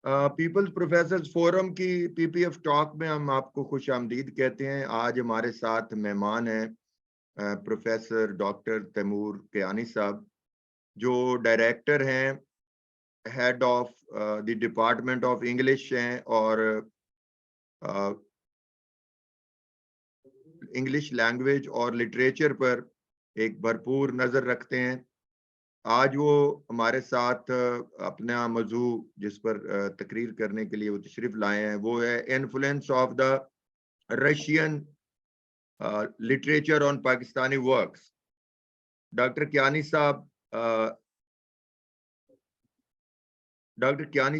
Peoples professors forum की PPF talk में हम आपको खुश आमदीद कहते हैं। आज हमारे साथ मेहमान हैं प्रोफेसर डॉक्टर तैमूर कियानी साहब, जो डायरेक्टर हैं, head of the department of English हैं और इंग्लिश लैंग्वेज और लिटरेचर पर एक भरपूर नज़र रखते हैं। आज वो हमारे साथ अपना मौजू जिस पर तकरीर करने के लिए वो तशरीफ लाए हैं, वो है influence of the Russian literature on Pakistani works. Doctor Kiani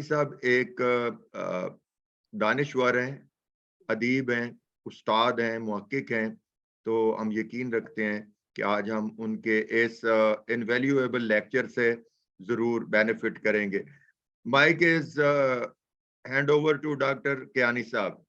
साहब एक दानिश्वर हैं, अदीब हैं, उस्ताद हैं, मुहक्किक हैं। तो हम यकीन रखते हैं कि आज हम उनके इस इनवैल्यूएबल लेक्चर से जरूर बेनिफिट करेंगे। Mike is hand over to doctor Kiani साहब।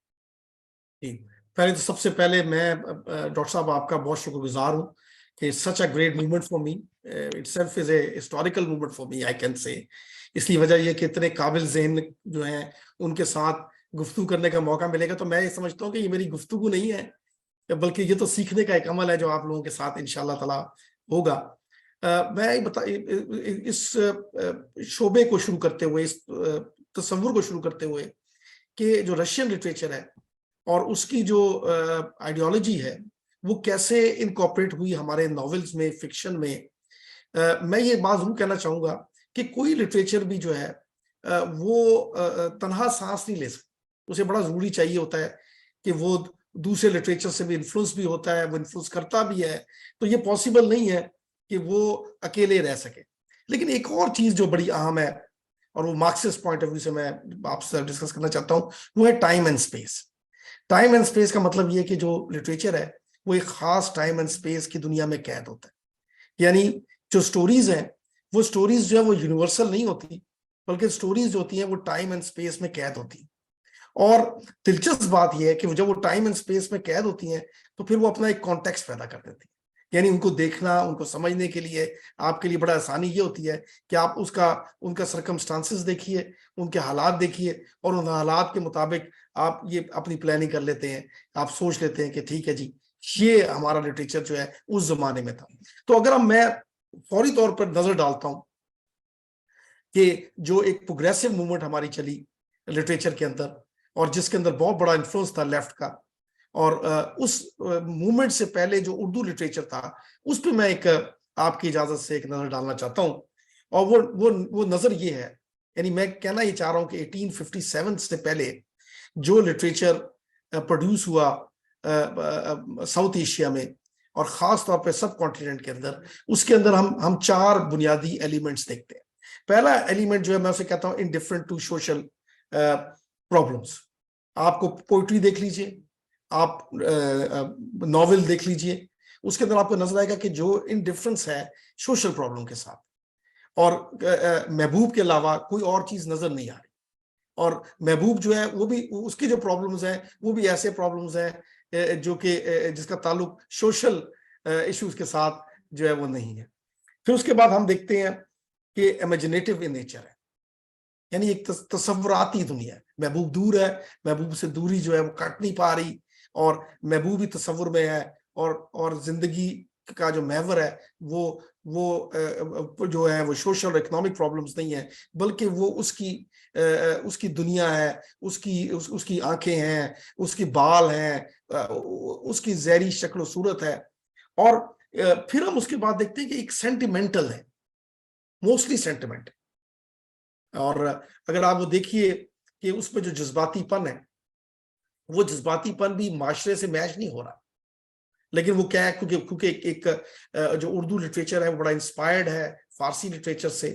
पहले तो सबसे पहले मैं डॉक्टर साहब आपका बहुत शुक्रगुजार हूँ कि such a great movement for me, itself is a historical movement for me, I can say. इसलिए वजह यह कि इतने काबिल ज़हन जो हैं उनके साथ गुफ्तगू करने का मौका मिलेगा। तो मैं ये समझता हूँ कि ये मेरी गुफ्तगू नहीं है, बल्कि ये तो सीखने का एक अमल है जो आप लोगों के साथ इंशाअल्लाह ताला होगा। मैं बता इस शोबे को शुरू करते हुए, इस तस्वुर को शुरू करते हुए कि जो रशियन लिटरेचर है और उसकी जो आइडियोलॉजी है वो कैसे इनकॉर्पोरेट हुई हमारे नॉवेल्स में, फिक्शन में। मैं ये बात जरूर कहना चाहूंगा कि कोई लिटरेचर भी जो है वो तनहा सांस नहीं ले सकता। उसे बड़ा जरूरी चाहिए होता है कि वो दूसरे लिटरेचर से भी इन्फ्लुएंस भी होता है, वो इन्फ्लुएंस करता भी है। तो ये पॉसिबल नहीं है कि वो अकेले रह सके। लेकिन एक और चीज जो बड़ी अहम है और वो मार्क्सिस्ट पॉइंट ऑफ व्यू से मैं आपसे डिस्कस करना चाहता हूँ, वो है time and space. Time and space का मतलब ये कि जो लिटरेचर है वो एक खास टाइम एंड स्पेस की दुनिया में कैद होता है। यानी जो स्टोरीज हैं वो स्टोरीज जो है वो यूनिवर्सल नहीं होती, बल्कि स्टोरीज जो होती हैं वो टाइम एंड स्पेस में कैद होती हैं। और दिलचस्प बात यह है कि जब वो टाइम एंड स्पेस में कैद होती हैं तो फिर वो अपना एक कॉन्टेक्स्ट पैदा कर देती है। यानी उनको देखना, उनको समझने के लिए आपके लिए बड़ा आसानी ये होती है कि आप उनका सर्कमस्टांसेस देखिए, उनके हालात देखिए और उन हालात के मुताबिक आप ये अपनी प्लानिंग कर लेते हैं। आप सोच लेते हैं कि ठीक है जी, ये हमारा लिटरेचर जो है उस जमाने में था। तो अगर मैं फौरी तौर पर नजर डालता हूं कि जो एक प्रोग्रेसिव मूवमेंट हमारी चली लिटरेचर के अंदर और जिसके अंदर बहुत बड़ा इन्फ्लुएंस था लेफ्ट का, और उस मूवमेंट से पहले जो उर्दू लिटरेचर था उस पर मैं एक आपकी इजाजत से एक नजर डालना चाहता हूं। और वो नजर ये है, यानी मैं कहना ये चाह रहा हूं कि 1857 से पहले जो लिटरेचर प्रोड्यूस हुआ साउथ एशिया में और खास तौर पे सब कॉन्टिनेंट के अंदर, उसके अंदर हम चार बुनियादी एलिमेंट्स देखते हैं। पहला एलिमेंट जो है मैं उसे कहता हूं इनडिफरेंट टू सोशल प्रॉब्लम्स। आपको पोइट्री देख लीजिए, आप नॉवेल देख लीजिए, उसके अंदर आपको नजर आएगा कि जो इनडिफरेंस है सोशल प्रॉब्लम के साथ, और महबूब के अलावा कोई और चीज नजर नहीं आ रही। और महबूब जो है वो भी, उसकी जो प्रॉब्लम्स हैं वो भी ऐसे प्रॉब्लम्स हैं जो कि जिसका ताल्लुक सोशल इश्यूज के साथ जो है वो नहीं है। फिर उसके बाद हम देखते हैं कि इमेजिनेटिव इन नेचर है, यानी एक तसव्वुराती दुनिया है। महबूब दूर है, महबूब से दूरी जो है वो कट नहीं पा रही, और महबूब ही तसव्वुर में है। और जिंदगी का जो महवर है वो जो है वो सोशल और इकोनॉमिक प्रॉब्लम्स नहीं है, बल्कि वो उसकी दुनिया है, उसकी आंखें हैं, उसकी बाल हैं, उसकी जहरी शक्ल सूरत है। और फिर हम उसके बाद देखते हैं कि एक सेंटिमेंटल है, मोस्टली सेंटिमेंट। और अगर आप वो देखिए कि उसमें जो जज्बातीपन है, वो जज्बातीपन भी माशरे से मैच नहीं हो रहा। लेकिन वो क्या है, क्योंकि एक जो उर्दू लिटरेचर है वो बड़ा इंस्पायर्ड है फारसी लिटरेचर से।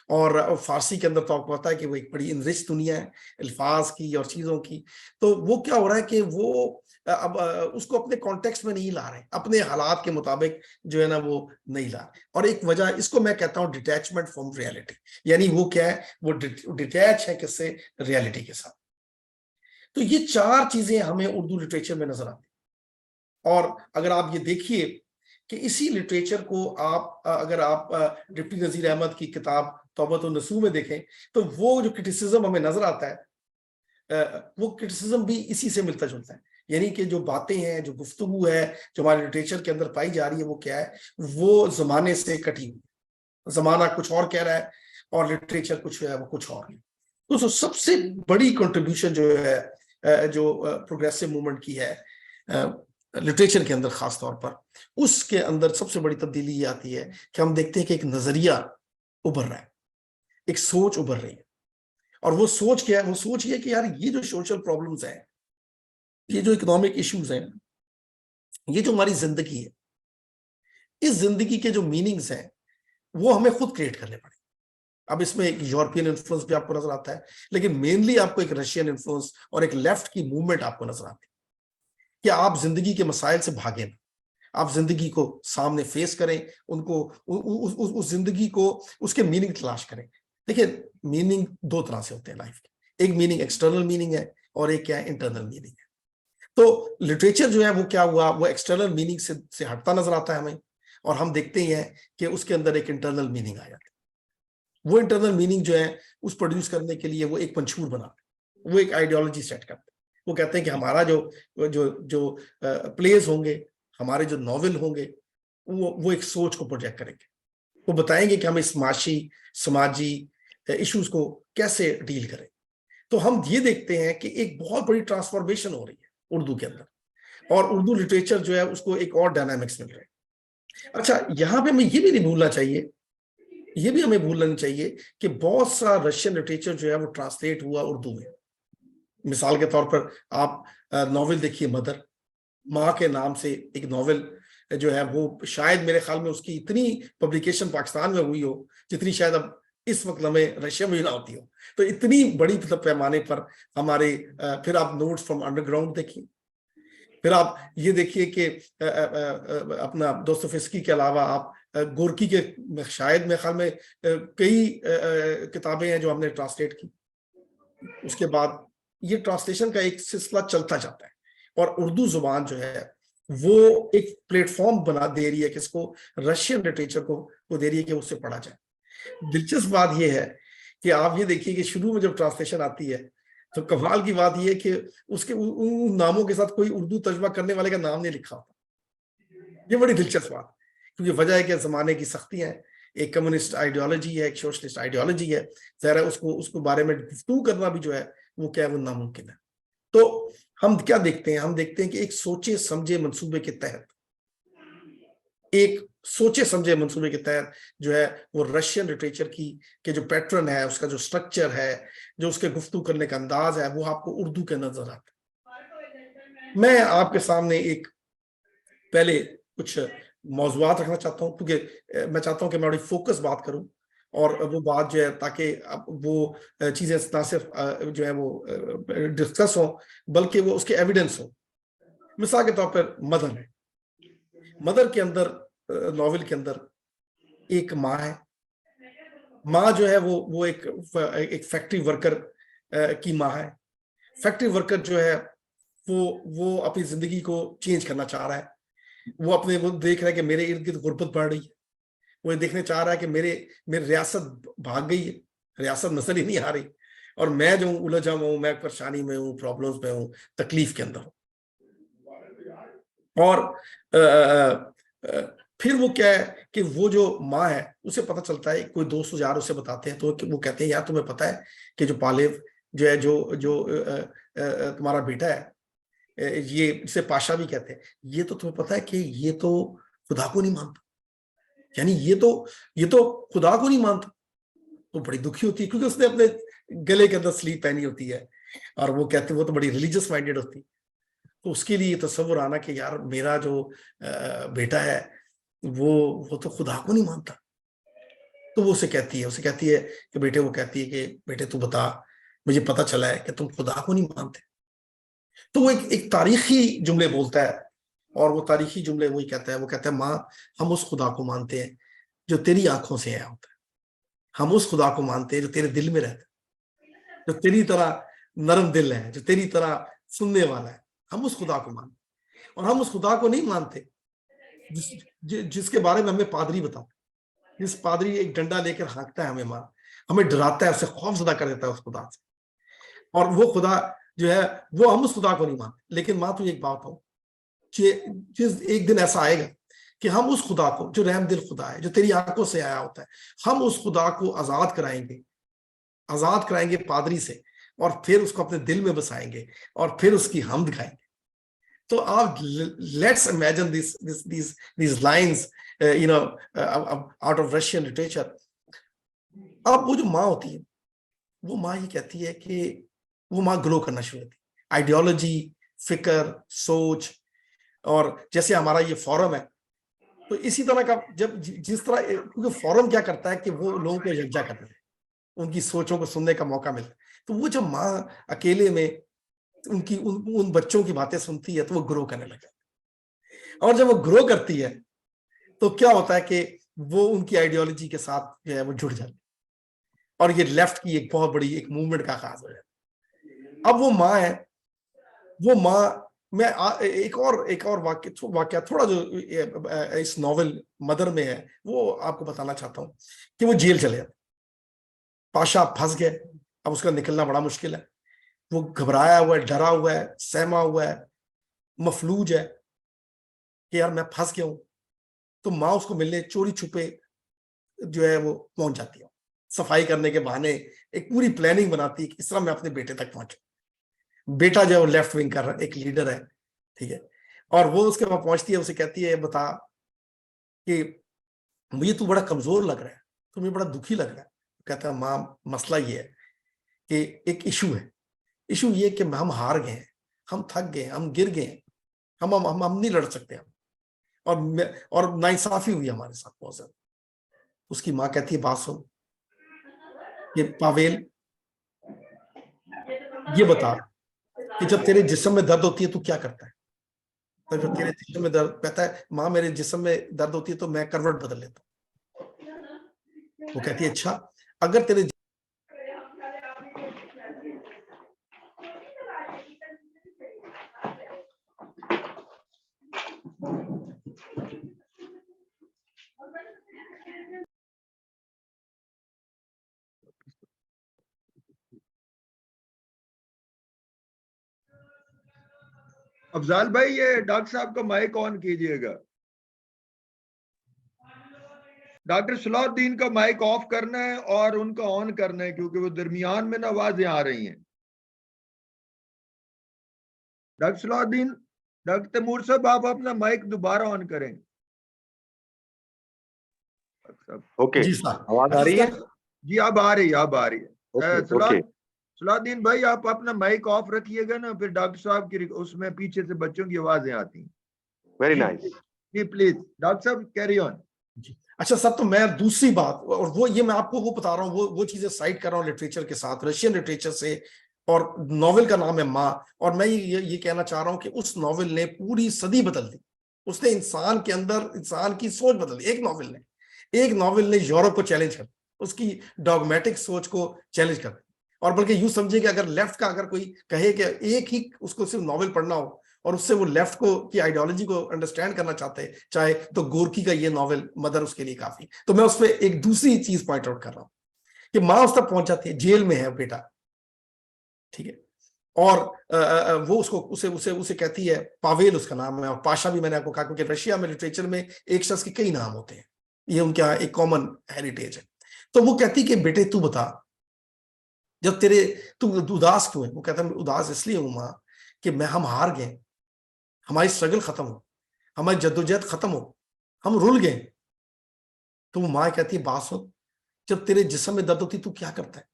और फारसी के अंदर तो आपको पता है कि वो एक बड़ी इनरिच दुनिया है अल्फाज की और चीजों की। तो वो क्या हो रहा है कि वो अब उसको अपने कॉन्टेक्स्ट में नहीं ला रहे, अपने हालात के मुताबिक जो है ना वो नहीं ला रहे। और एक वजह, इसको मैं कहता हूँ डिटैचमेंट फ्रॉम रियलिटी। यानी वो क्या है, वो डिटैच है किससे, रियलिटी के साथ। तो ये चार चीजें हमें उर्दू लिटरेचर में नजर आती। और अगर आप ये देखिए कि इसी लिटरेचर को आप अगर आप डिप्टी नजीर अहमद की किताब तौबत नसूह में देखें तो वो जो क्रिटिसिज्म हमें नजर आता है वो क्रिटिसिज्म भी इसी से मिलता जुलता है। यानी कि जो बातें हैं, जो गुफ्तगू है, जो हमारे लिटरेचर के अंदर पाई जा रही है, वो क्या है, वो जमाने से कटी हुई है। जमाना कुछ और कह रहा है और लिटरेचर कुछ है, वो कुछ और है। तो सबसे बड़ी कंट्रीब्यूशन जो है जो प्रोग्रेसिव मूवमेंट की है लिटरेचर के अंदर खास तौर पर, उसके अंदर सबसे बड़ी तब्दीली ये आती है कि हम देखते हैं कि एक नजरिया उभर रहा है, एक सोच उभर रही है। और वो सोच क्या है? वो सोच ये कि यार ये जो सोशल प्रॉब्लम्स हैं, ये जो इकोनॉमिक इश्यूज हैं, ये जो हमारी जिंदगी है, इस जिंदगी के जो मीनिंग्स हैं वो हमें खुद क्रिएट करने पड़े। अब इसमें एक यूरोपियन इन्फ्लुएंस भी आपको नजर आता है, लेकिन मेनली आपको एक रशियन इन्फ्लुएंस और एक लेफ्ट की मूवमेंट आपको नजर आती है कि आप जिंदगी के मसाइल से भागें ना, आप जिंदगी को सामने फेस करें, उनको उस जिंदगी को उसके मीनिंग तलाश करें। देखिए, मीनिंग दो तरह से होते हैं लाइफ के, एक मीनिंग एक्सटर्नल मीनिंग है और एक क्या है, इंटरनल मीनिंग है। तो लिटरेचर जो है वो क्या हुआ, वो एक्सटर्नल मीनिंग से हटता नजर आता है हमें, और हम देखते हैं कि उसके अंदर एक इंटरनल मीनिंग आ जाता है। वो इंटरनल मीनिंग जो है उस प्रोड्यूस करने के लिए वो एक पंचूर बनाते हैं, वो एक आइडियोलॉजी सेट करते हैं। वो कहते हैं कि हमारा जो जो जो प्लेस होंगे, हमारे जो नॉवेल होंगे, वो एक सोच को प्रोजेक्ट करेंगे, वो बताएंगे कि हम इस समाजी इश्यूज को कैसे डील करें। तो हम ये देखते हैं कि एक बहुत बड़ी ट्रांसफॉर्मेशन हो रही है उर्दू के अंदर, और उर्दू लिटरेचर जो है उसको एक और डायनामिक्स मिल रहे हैं। अच्छा, यहाँ पे हमें ये भी नहीं भूलना चाहिए, ये भी हमें भूलना नहीं चाहिए कि बहुत सा रशियन लिटरेचर जो है वो ट्रांसलेट हुआ उर्दू में। मिसाल के तौर पर आप नॉवेल देखिए मदर, माँ के नाम से एक नॉवेल जो है, वो शायद मेरे ख्याल में उसकी इतनी पब्लिकेशन पाकिस्तान में हुई हो जितनी शायद अब इस वक्त हमें रशिया में ना होती हो। तो इतनी बड़ी मतलब पैमाने पर हमारे फिर आप नोट्स फ्रॉम अंडरग्राउंड देखिए, फिर आप ये देखिए कि अपना दोस्तोयेवस्की के अलावा आप गोरकी के शायद मेरे ख्याल में कई किताबें हैं जो हमने ट्रांसलेट की। उसके बाद ये ट्रांसलेशन का एक सिलसिला चलता जाता है, और उर्दू जुबान जो है वो एक प्लेटफॉर्म बना दे रही है किसको, रशियन लिटरेचर को दे रही है कि उससे पढ़ा जाए। दिलचस्प बात यह है कि आप ये देखिए कि शुरू में जब ट्रांसलेशन आती है तो कमाल की बात यह है कि उसके उन नामों के साथ कोई उर्दू तर्जमा करने वाले का नाम नहीं लिखा होता। ये बड़ी दिलचस्प बात, क्योंकि वजह है कि जमाने की सख्तियां हैं, एक कम्युनिस्ट आइडियोलॉजी है, एक सोशलिस्ट आइडियोलॉजी है, जरा उसको बारे में गुफ्तगू करना भी जो है वो क्या है, वो नामुमकिन है। तो हम क्या देखते हैं, हम देखते हैं कि एक सोचे समझे मंसूबे के तहत, एक सोचे समझे मंसूबे के तहत जो है वो रशियन लिटरेचर की के जो पैटर्न है, उसका जो स्ट्रक्चर है, जो उसके गुफ्तगू करने का अंदाज है, वो आपको उर्दू के नजर आता है। मैं आपके सामने एक पहले कुछ मौजूआत रखना चाहता हूँ, क्योंकि मैं चाहता हूँ कि मैं बड़ी फोकस बात करूँ, और वो बात जो है ताकि अब वो चीजें ना सिर्फ जो है वो डिस्कस हो, बल्कि वो उसके एविडेंस हो। मिसाल के तौर पर मदर है, मदर के अंदर नॉवेल के अंदर एक माँ है। माँ जो है वो एक फैक्ट्री वर्कर की माँ है। फैक्ट्री वर्कर जो है वो अपनी जिंदगी को चेंज करना चाह रहा है। वो देख रहा है कि मेरे इर्द गिर्द गुर्बत बढ़ रही है, वो देखने चाह रहा है कि मेरी रियासत भाग गई है, रियासत नजर ही नहीं आ रही, और मैं जो उलझा हूं, मैं परेशानी में हूँ, प्रॉब्लम्स में हूँ, तकलीफ के अंदर हूँ। और आ, आ, आ, फिर वो क्या है कि वो जो माँ है उसे पता चलता है, कोई दोस्त यार उसे बताते हैं, तो वो कहते हैं यार तुम्हें पता है कि जो पालेव जो है जो तुम्हारा बेटा है, ये इसे पाशा भी कहते हैं, ये तो तुम्हें पता है कि ये तो खुदा को नहीं मानता, यानी ये तो खुदा को नहीं मानता। तो बड़ी दुखी होती है, क्योंकि उसने अपने गले के अंदर स्लीव पहनी होती है, और वो कहते हैं वो तो बड़ी रिलीजियस माइंडेड होती है। तो उसके लिए तस्वुर आना कि यार मेरा जो बेटा है वो तो खुदा को नहीं मानता। तो वो उसे कहती है कि बेटे, वो कहती है कि बेटे तू बता, मुझे पता चला है कि तुम खुदा को नहीं मानते। तो वो एक तारीखी जुमले बोलता है, और वो तारीखी जुमले वही कहता है, वो कहता है माँ, हम उस खुदा को मानते हैं जो तेरी आंखों से आया होता है, हम उस खुदा को मानते हैं जो तेरे दिल में रहता है, जो तेरी तरह नरम दिल है, जो तेरी तरह सुनने वाला है, हम उस खुदा को मानते हैं। और हम उस खुदा को नहीं मानते जिसके बारे में हमें पादरी बताओ, जिस पादरी एक डंडा लेकर हाँकता है हमें मार, हमें डराता है, उससे खौफजदा कर देता है उस खुदा से, और वो खुदा जो है वो हम उस खुदा को नहीं मानते। लेकिन मां तुझे एक बात बताऊं, जिस एक दिन ऐसा आएगा कि हम उस खुदा को, जो रहम दिल खुदा है, जो तेरी आंखों से आया होता है, हम उस खुदा को आजाद कराएंगे पादरी से, और फिर उसको अपने दिल में बसाएंगे और फिर उसकी हमद गाएंगे। तो आप let's imagine these lines out of Russian literature। अब वो जो माँ होती है, वो माँ ये कहती है कि वो माँ ग्रो करना शुरू होती है, आइडियोलॉजी, फिक्र, सोच। और जैसे हमारा ये फोरम है, तो इसी तरह का जब जिस तरह, क्योंकि फोरम क्या करता है कि वो लोगों को यकजा करता है, उनकी सोचों को सुनने का मौका मिलता है। तो वो जब माँ अकेले में उनकी उन बच्चों की बातें सुनती है तो वो ग्रो करने लगता है, और जब वो ग्रो करती है तो क्या होता है कि वो उनकी आइडियोलॉजी के साथ जो है वो जुड़ जाती है, और ये लेफ्ट की एक बहुत बड़ी एक मूवमेंट का आगाज हो जाता है। अब वो माँ है, वो माँ, मैं एक और वाक्य थोड़ा जो इस नॉवेल मदर में है वो आपको बताना चाहता हूँ कि वो जेल चले जाते, पाशा फंस गए, अब उसका निकलना बड़ा मुश्किल है, वो घबराया हुआ है, डरा हुआ है, सहमा हुआ है, मफलूज है कि यार मैं फंस गया हूं। तो माँ उसको मिलने चोरी छुपे जो है वो पहुंच जाती है, सफाई करने के बहाने एक पूरी प्लानिंग बनाती है कि इस तरह मैं अपने बेटे तक पहुंचू। बेटा जो है वो लेफ्ट विंग का एक लीडर है, ठीक है, और वो उसके वहां पहुंचती है, उसे कहती है बता कि मुझे तू बड़ा कमजोर लग रहा है, तू मुझे बड़ा दुखी लग रहा है। कहता है माँ मसला ये है कि एक इशू ये कि हम हार गए हैं, हम थक गए, हम गिर गए, हम नहीं लड़ सकते हम, और नाइंसाफी हुई हमारे साथ बहुत ज्यादा। उसकी माँ कहती है बात सुन, ये पावेल, ये बता कि जब तेरे जिस्म में दर्द होती है तो क्या करता है? तो जब तेरे जिस्म में दर्द, कहता है माँ मेरे जिस्म में दर्द होती है तो मैं करवट बदल लेता हूँ। वो कहती है अच्छा, अगर तेरे अफजाल भाई, ये डॉक्टर साहब का माइक ऑन कीजिएगा। डॉक्टर सलाउद्दीन का माइक ऑफ करना है और उनका ऑन करना है, क्योंकि वो दरमियान में ना आवाजें आ रही हैं। डॉक्टर सलाउद्दीन, डॉक्टर तैमूर साहब, आप अपना माइक दोबारा ऑन करें। ओके, जी सर, आवाज आ रही है? जी अब आ रही है, अब आ रही है। ओके। सलाउद्दीन भाई, आप अपना माइक ऑफ रखिएगा ना, फिर डॉक्टर साहब की उसमें पीछे से बच्चों की आवाजें आती हैं। Very nice. जी प्लीज डॉक्टर साहब कैरी ऑन। अच्छा सर, तो मैं दूसरी बात, और वो ये मैं आपको वो बता रहा हूँ, वो चीजें साइड कर रहा हूँ लिटरेचर के साथ, रशियन लिटरेचर से, और नॉवेल का नाम है माँ। और मैं ये कहना चाह रहा हूँ कि उस नॉवेल ने पूरी सदी बदल दी, उसने इंसान के अंदर इंसान की सोच बदल दी। एक नॉवेल ने यूरोप को चैलेंज कर, उसकी डॉगमेटिक सोच को चैलेंज कर, और बल्कि यूं समझे कि अगर लेफ्ट का अगर कोई कहे कि एक ही उसको सिर्फ नॉवेल पढ़ना हो और उससे वो लेफ्ट को की आइडियोलॉजी को अंडरस्टैंड करना चाहते हैं चाहे, तो गोरकी का ये नॉवेल मदर उसके लिए काफी। तो मैं उस पर एक दूसरी चीज पॉइंट आउट कर रहा हूँ कि माँ उस तक पहुंच जाती है, जेल में है बेटा, ठीक है, और वो उसको उसे उसे उसे कहती है, पावेल उसका नाम है, और पाशा भी मैंने आपको कहा, क्योंकि रशिया में लिटरेचर में एक शख्स के कई नाम होते हैं, ये उनका एक कॉमन हेरिटेज है। तो वो कहती कि बेटे तू बता, जब तू उदास क्यों है? वो कहता है उदास इसलिए हूं माँ कि हम हार गए, हमारी स्ट्रगल खत्म हो, हमारी जद्दोजहद खत्म हो, हम रुल गए। तो वो माँ कहती है बात सुन, जब तेरे जिस्म में दर्द होती है तू क्या करता है?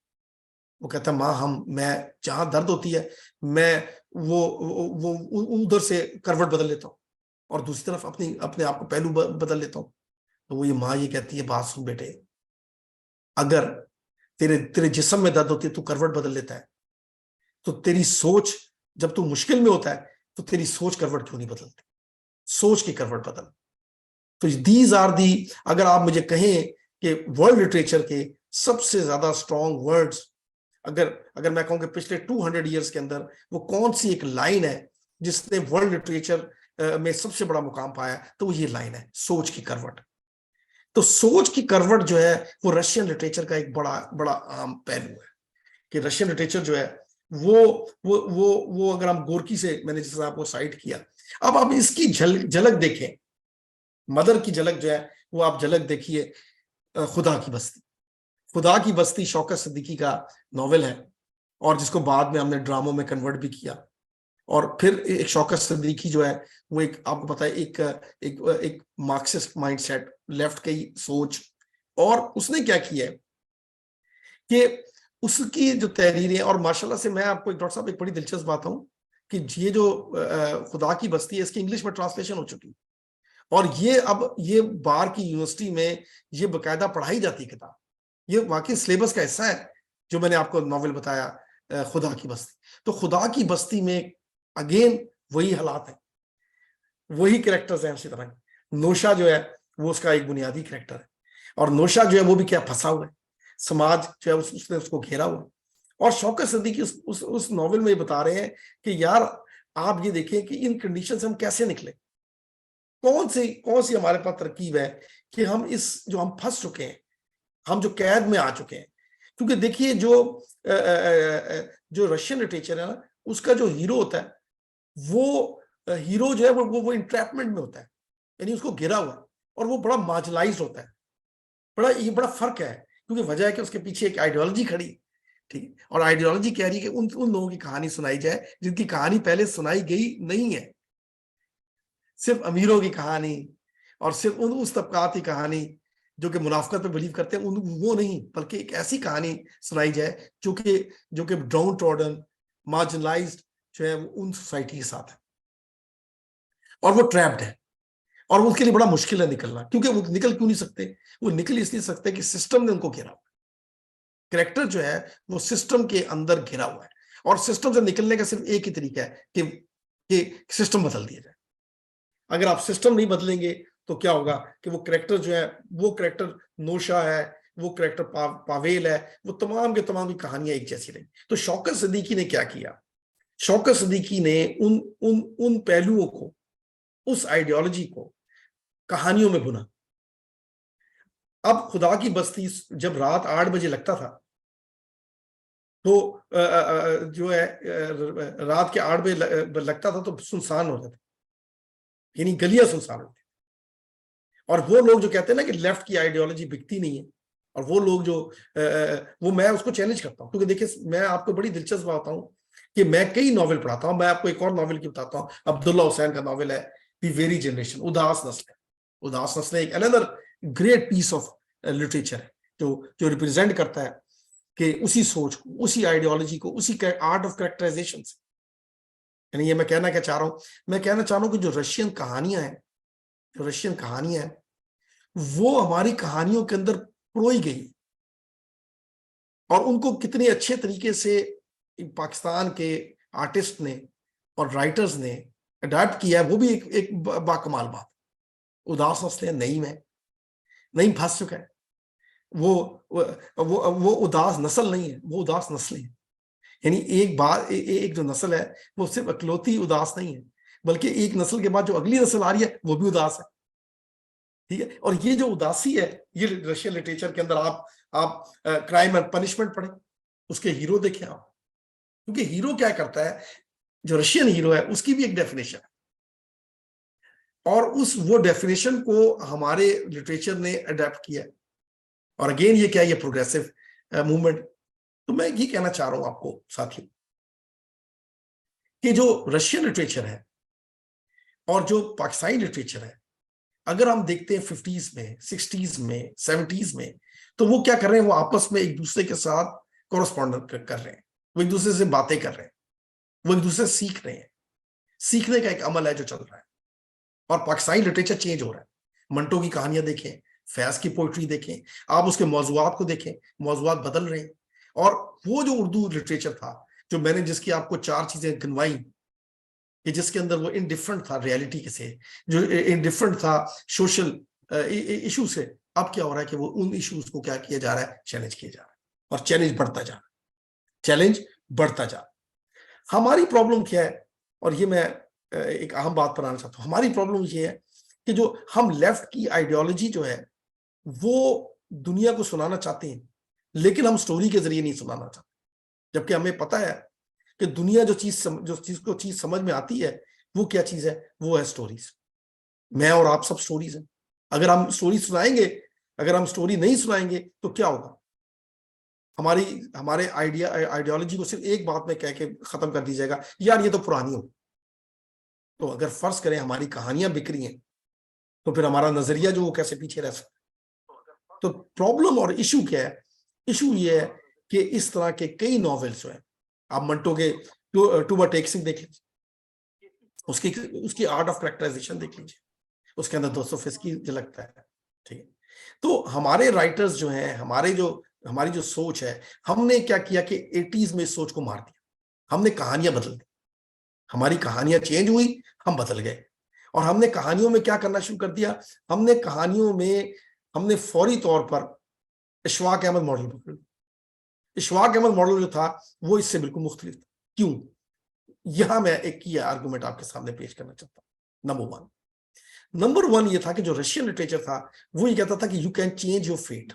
वो कहता है माँ मैं जहां दर्द होती है मैं वो उधर से करवट बदल लेता हूँ और दूसरी तरफ अपने आप को पहलू बदल लेता हूँ। तो वो ये माँ ये कहती है बात सुन बेटे, अगर तेरे तेरे जिस्म में दर्द होती है, तू करवट बदल लेता है, तो तेरी सोच, जब तू मुश्किल में होता है तो तेरी सोच करवट क्यों नहीं बदलती? सोच की करवट बदल। तो दीज आर दी, अगर आप मुझे कहें कि वर्ल्ड लिटरेचर के सबसे ज्यादा स्ट्रॉन्ग वर्ड्स, अगर मैं कहूं कि पिछले 200 ईयर्स के अंदर वो कौन सी एक लाइन है जिसने वर्ल्ड लिटरेचर में सबसे बड़ा मुकाम पाया, तो वो ये लाइन है, सोच की करवट। तो सोच की करवट जो है वो रशियन लिटरेचर का एक बड़ा बड़ा आम पहलू है कि रशियन लिटरेचर जो है वो अगर हम गोरकी से, मैंने जैसे आपको साइट किया, अब आप इसकी झलक देखें, मदर की झलक जो है वो आप झलक देखिए खुदा की बस्ती। खुदा की बस्ती शौकत सिद्दीकी का नॉवेल है और जिसको बाद में हमने ड्रामों में कन्वर्ट भी किया। और फिर एक शौकत सिद्दीकी जो है वो एक, आपको पता है, एक मार्क्सिस्ट माइंडसेट, लेफ्ट की सोच, और उसने क्या किया है कि उसकी जो तहरीरें, और माशाल्लाह से मैं आपको एक, डॉक्टर साहब, एक बड़ी दिलचस्प बात हूं कि ये जो खुदा की बस्ती है इसकी इंग्लिश में ट्रांसलेशन हो चुकी, और ये अब ये बाहर की यूनिवर्सिटी में ये बकायदा पढ़ाई जाती किताब, ये वाकई सिलेबस का हिस्सा है जो मैंने आपको नॉवेल बताया खुदा की बस्ती। तो खुदा की बस्ती में अगेन वही हालात है, वही कैरेक्टर्स हैं। उसी तरह नौशा जो है वो उसका एक बुनियादी कैरेक्टर है, और नौशा जो है वो भी क्या फंसा हुआ है, समाज जो है उसने उसको घेरा हुआ है। और शौकत सिद्दीकी उस नॉवेल में ये बता रहे हैं कि यार आप ये देखें कि इन कंडीशन से हम कैसे निकले, कौन सी हमारे पास तरकीब है कि हम इस जो हम फंस चुके हैं, हम जो कैद में आ चुके हैं। क्योंकि देखिए जो रशियन लिटरेचर है ना, उसका जो हीरो होता है वो हीरो जो है वो इंट्रैपमेंट में होता है, यानी उसको घिरा हुआ है, और वो बड़ा मार्जिनलाइज्ड होता है। ये बड़ा फर्क है, क्योंकि वजह है कि उसके पीछे एक आइडियोलॉजी खड़ी, ठीक है, और आइडियोलॉजी कह रही है कि उन लोगों की कहानी सुनाई जाए जिनकी कहानी पहले सुनाई गई नहीं है। सिर्फ अमीरों की कहानी और सिर्फ उस तबकात की कहानी जो कि मुनाफकत पे बिलीव करते हैं, वो नहीं, बल्कि एक ऐसी कहानी सुनाई जाए जो कि डाउन ट्रॉडन, मार्जिनलाइज्ड जो है उन सोसाइटी के साथ है, और वो ट्रैप्ड है, और उसके लिए बड़ा मुश्किल है निकलना। क्योंकि वो निकल क्यों नहीं सकते? वो निकल इसलिए सकते कि सिस्टम ने उनको घेरा हुआ है। कैरेक्टर जो है वो सिस्टम के अंदर घिरा हुआ है, और सिस्टम से निकलने का सिर्फ एक ही तरीका है कि सिस्टम बदल दिया जाए। अगर आप सिस्टम नहीं बदलेंगे तो क्या होगा कि वो कैरेक्टर जो है, वो कैरेक्टर नौशा है, वो कैरेक्टर पावेल है, वो तमाम के तमाम की कहानियां एक जैसी रही। तो शौकत सिद्दीकी ने क्या किया? शौकत सिद्दीकी ने उन पहलुओं को, उस आइडियोलॉजी को कहानियों में बुना। अब खुदा की बस्ती जब रात 8 बजे लगता था, तो जो है रात के 8 बजे लगता था तो सुनसान हो जाता, यानी गलियां सुनसान होती। और वो लोग जो कहते हैं ना कि लेफ्ट की आइडियोलॉजी बिकती नहीं है, और वो लोग जो वो, मैं उसको चैलेंज करता हूँ। क्योंकि देखिए, मैं आपको बड़ी दिलचस्प बात बताऊं कि मैं कई नॉवेल पढ़ाता हूँ। मैं आपको एक और नॉवेल की बताता हूँ, अब्दुल्ला हुसैन का नॉवेल है दी वेरी जनरेशन, उदास नस्लें। उदास नस्लें एक another great piece of literature है जो रिप्रेजेंट करता है कि उसी सोच को, उसी आइडियोलॉजी को, उसी आर्ट ऑफ कैरेक्टराइजेशन। यानी ये मैं कहना क्या चाह रहा हूँ, मैं कहना चाह रहा हूँ कि जो रशियन कहानियां हैं वो हमारी कहानियों के अंदर परोई गई, और उनको कितने अच्छे तरीके से पाकिस्तान के आर्टिस्ट ने और राइटर्स ने अडैप्ट किया है, वो भी एक बाकमाल बात। उदास नस्लें नहीं फंस चुका है, वो उदास नस्ल नहीं है, वो उदास नस्लें हैं। यानी एक जो नस्ल है वो सिर्फ अकलौती उदास नहीं है, बल्कि एक नस्ल के बाद जो अगली नस्ल आ रही है वो भी उदास है, ठीक है। और ये जो उदासी है, ये रशियन लिटरेचर के अंदर आप क्राइम एंड पनिशमेंट पढ़े, उसके हीरो देखें आप, क्योंकि हीरो क्या करता है, जो रशियन हीरो है उसकी भी एक डेफिनेशन है, और वो डेफिनेशन को हमारे लिटरेचर ने अडेप्ट किया है। और अगेन ये क्या है, ये प्रोग्रेसिव मूवमेंट। तो मैं ये कहना चाह रहा हूं आपको साथियों कि जो रशियन लिटरेचर है और जो पाकिस्तानी लिटरेचर है, अगर हम देखते हैं 50s में, 60s में, 70s में, तो वो क्या कर रहे हैं, वो आपस में एक दूसरे के साथ कोरस्पॉन्ड कर रहे हैं, वो एक दूसरे से बातें कर रहे हैं, वो एक दूसरे से सीख रहे हैं। सीखने का एक अमल है जो चल रहा है, और पाकिस्तानी लिटरेचर चेंज हो रहा है। मंटो की कहानियां देखें, फैज की पोइट्री देखें, आप उसके मौजूआत को देखें, मौजूआत बदल रहे हैं। और वो जो उर्दू लिटरेचर था, जो मैंने जिसकी आपको 4 चीजें गिनवाई, कि जिसके अंदर वो इनडिफरेंट था रियलिटी के से, जो इनडिफरेंट था सोशल इशू से, अब क्या हो रहा है कि वो उन इश्यूज को क्या किया जा रहा है, चैलेंज किया जा रहा है, और चैलेंज बढ़ता जा रहा है, चैलेंज बढ़ता जा रहा है। हमारी प्रॉब्लम क्या है, और ये मैं एक अहम बात पर आना चाहता हूँ। हमारी प्रॉब्लम ये है कि जो हम लेफ्ट की आइडियोलॉजी जो है वो दुनिया को सुनाना चाहते हैं, लेकिन हम स्टोरी के जरिए नहीं सुनाना चाहते, जबकि हमें पता है कि दुनिया जो चीज समझ में आती है वो क्या चीज है, वो है स्टोरीज। मैं और आप सब स्टोरीज हैं। अगर हम स्टोरी सुनाएंगे, अगर हम स्टोरी नहीं सुनाएंगे तो क्या होगा? हमारे आइडियोलॉजी को सिर्फ एक बात में कह के खत्म कर दी जाएगा, यार ये तो पुरानी हो। तो अगर फर्ज करें हमारी कहानियां बिक रही हैं, तो फिर हमारा नजरिया जो वो कैसे पीछे रह सकता? तो प्रॉब्लम और इशू क्या है? इशू ये है कि इस तरह के कई नॉवेल्स जो है, आप मंटो के टू टेक सिंह देख लीजिए, उसकी आर्ट ऑफ कैरेक्टराइजेशन देख लीजिए, उसके अंदर दोस्तोयेव्स्की झलकता है। ठीक है, तो हमारे राइटर्स जो हैं, हमारी जो सोच है, हमने क्या किया कि 80s में इस सोच को मार दिया। हमने कहानियां बदल दी, हमारी कहानियां चेंज हुई, हम बदल गए। और हमने कहानियों में क्या करना शुरू कर दिया? हमने फौरी तौर पर इशफाक अहमद मॉडल पकड़ लिया। इशफाक अहमद मॉडल जो था वो इससे बिल्कुल मुख्तलिफ था। क्यों? यहां मैं एक ही आर्गुमेंट आपके सामने पेश करना चाहता हूं। नंबर वन ये था कि जो रशियन लिटरेचर था वो ये कहता था कि you can change your fate.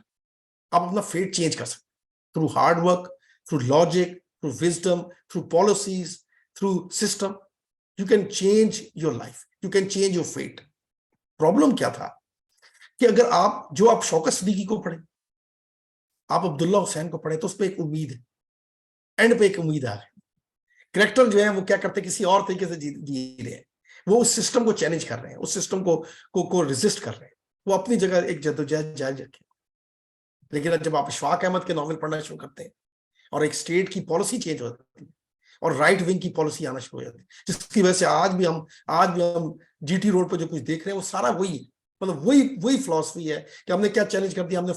आप अपना फेट चेंज कर सकते through hard work, through logic, through wisdom, through policies, through system. You can change your life, you can change your fate. Problem क्या था कि अगर आप शौकत सिद्दीकी को पढ़े, आप अब्दुल्ला हुसैन को पढ़े, तो उस पर एक उम्मीद है, एंड पे एक उम्मीद है। कैरेक्टर जो है वो क्या करते, किसी और तरीके से जी रहे हैं, वो उस सिस्टम को चैलेंज कर रहे हैं, उस सिस्टम को रेजिस्ट कर रहे हैं, वो अपनी जगह एक जद्दोजहद जारी रखे। लेकिन जब आप इशफाक अहमद के नॉवल पढ़ना शुरू करते हैं और एक स्टेट की पॉलिसी चेंज हो जाती है और राइट विंग की पॉलिसी आना शुरू हो जाती है, जिसकी वजह से आज भी हम जीटी रोड पर जो कुछ देख रहे हैं वो सारा वही फिलॉसफी है कि हमने क्या चैलेंज कर दिया, हमने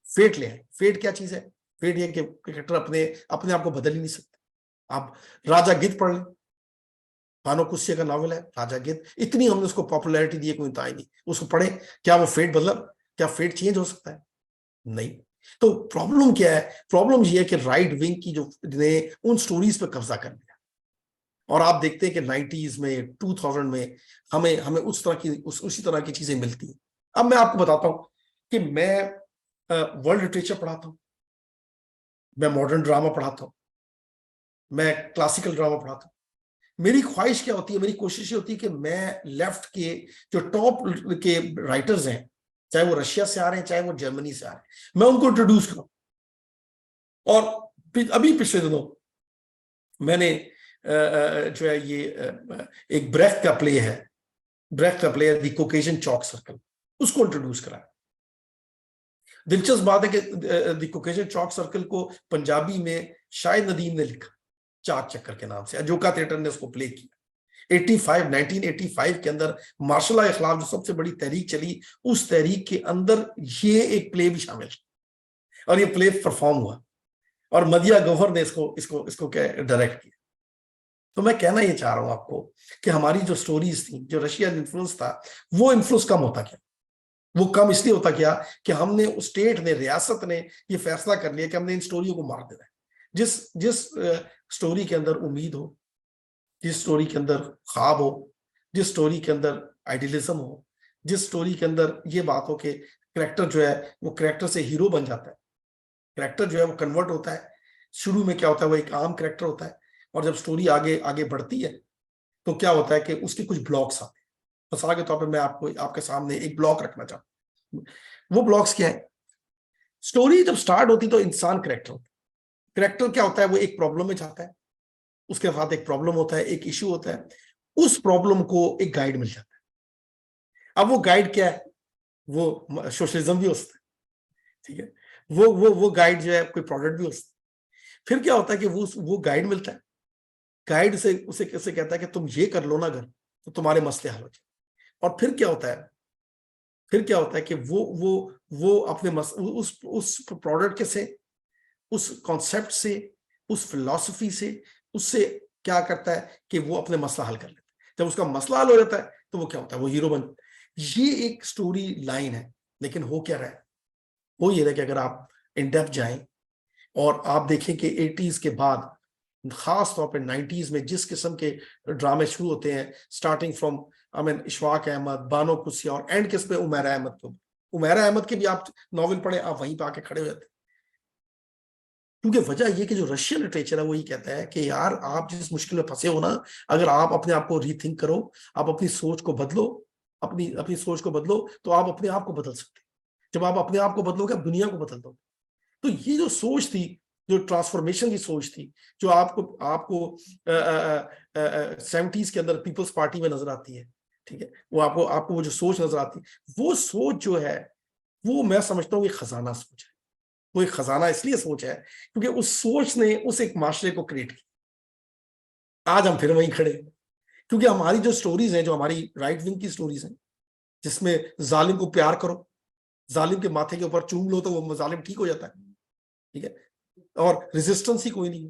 फेट ले आए। फेट क्या चीज है? फेट ये कि कैरेक्टर अपने आप को बदल ही नहीं सकते। आप राजा गिद्ध पढ़ लें, पानो कुस्से का नॉवल है राजा गिद्ध, इतनी हमने उसको पॉपुलैरिटी दी है, कोई इंतहा नहीं। उसको पढ़े, क्या वो क्या फेट चेंज हो सकता है? नहीं। तो प्रॉब्लम क्या है? प्रॉब्लम ये है कि राइट विंग की जो ने उन स्टोरीज पे कब्जा कर लिया, और आप देखते हैं कि 90s में 2000 में हमें उसी तरह की चीजें मिलती हैं। अब मैं आपको बताता हूं कि मैं वर्ल्ड लिटरेचर पढ़ाता हूं, मैं मॉडर्न ड्रामा पढ़ाता हूं, मैं क्लासिकल ड्रामा पढ़ाता हूं। मेरी ख्वाहिश क्या होती है, मेरी कोशिश ये होती है कि मैं लेफ्ट के जो टॉप के राइटर्स हैं, चाहे वो रशिया से आ रहे हैं, चाहे वो जर्मनी से आ रहे हैं, मैं उनको इंट्रोड्यूस करूं। और अभी पिछले दिनों मैंने जो है ये एक ब्रेख्त का प्ले है द कॉकेशियन चॉक सर्कल, उसको इंट्रोड्यूस करा। दिलचस्प बात है कि द कॉकेशियन चॉक सर्कल को पंजाबी में शाहिद नदीम ने लिखा, चाक चक्कर के नाम से। अजोका थिएटर ने उसको प्ले किया 1985 के अंदर। मार्शल लॉ के खिलाफ जो सबसे बड़ी तहरीक चली, उस तहरीक के अंदर ये एक प्ले भी शामिल था, और ये प्ले परफॉर्म हुआ, और मदिया गौहर ने इसको डायरेक्ट किया। तो मैं कहना ये चाह रहा हूं आपको कि हमारी जो स्टोरीज थी, जो रशियन इन्फ्लुएंस था, वो इन्फ्लुएंस कम होता गया। वो कम इसलिए होता गया कि स्टेट ने, रियासत ने ये फैसला कर लिया कि हमने इन स्टोरियों को मार देना है। जिस स्टोरी के अंदर उम्मीद हो, जिस स्टोरी के अंदर ख्वाब हो, जिस स्टोरी के अंदर आइडियलिज्म हो, जिस स्टोरी के अंदर ये बात हो कि कैरेक्टर जो है वो कैरेक्टर से हीरो बन जाता है, कैरेक्टर जो है वो कन्वर्ट होता है। शुरू में क्या होता है, वो एक आम कैरेक्टर होता है, और जब स्टोरी आगे आगे बढ़ती है तो क्या होता है कि उसके कुछ ब्लॉक्स आते हैं। मिसाल के तौर पे मैं आपके सामने एक ब्लॉक रखना चाहता हूँ। वो ब्लॉक्स क्या है? स्टोरी जब स्टार्ट होती तो इंसान कैरेक्टर होता है। कैरेक्टर क्या होता है? वो एक प्रॉब्लम में जाता है, उसके साथ एक प्रॉब्लम होता है, एक इश्यू होता है, उस प्रॉब्लम को एक गाइड मिल जाता है। अब वो गाइड क्या है? वो सोशलिज्म भी हो सकता है, ठीक है, वो गाइड जो है कोई प्रोडक्ट भी हो सकता है। फिर क्या होता है कि वो गाइड मिलता है, गाइड से उसे कैसे कहता है कि तुम ये कर लो ना अगर, तो तुम्हारे मसले हल हो जाए। और फिर क्या होता है कि वो अपने उस प्रोडक्ट के से, उस कॉन्सेप्ट से, उस फिलॉसफी से, उससे क्या करता है कि वो अपने मसला हल कर लेता है। जब उसका मसला हल हो जाता है तो वो क्या होता है? वो हीरो बन। ये एक स्टोरी लाइन है, लेकिन हो क्या रहा है? वो ये है कि अगर आप इन डेप्थ जाएं और आप देखें कि 80s के बाद खास तौर पे 90s में जिस किस्म के ड्रामे शुरू होते हैं, स्टार्टिंग फ्रॉम इशफाक अहमद, बानो कुसिया और एंड किस पे उमैरा अहमद को, उमैरा अहमद के भी आप नॉवेल पढ़े, आप वहीं पे आके खड़े हुए थे। क्योंकि वजह ये कि जो रशियन लिटरेचर है वो ये कहता है कि यार आप जिस मुश्किल में फंसे हो ना, अगर आप अपने आप को रीथिंक करो, आप अपनी सोच को बदलो, अपनी सोच को बदलो, तो आप अपने आप को बदल सकते हैं। जब आप अपने आप को बदलोगे, आप दुनिया को बदल दोगे। तो ये जो सोच थी, जो ट्रांसफॉर्मेशन की सोच थी, जो आपको आपको 70s के अंदर पीपल्स पार्टी में नजर आती है, ठीक है, वो आपको वो जो सोच नजर आती है, वो सोच जो है वो मैं समझता हूँ ये खजाना सोच है। वो एक खजाना इसलिए सोच है क्योंकि उस सोच ने उस एक माशरे को क्रिएट किया। आज हम फिर वहीं खड़े हैं, क्योंकि हमारी जो स्टोरीज हैं, जो हमारी राइट विंग की स्टोरीज हैं, जिसमें जालिम को प्यार करो, जालिम के माथे के ऊपर चूम लो तो वो जालिम ठीक हो जाता है, ठीक है, और रेजिस्टेंस ही कोई नहीं है,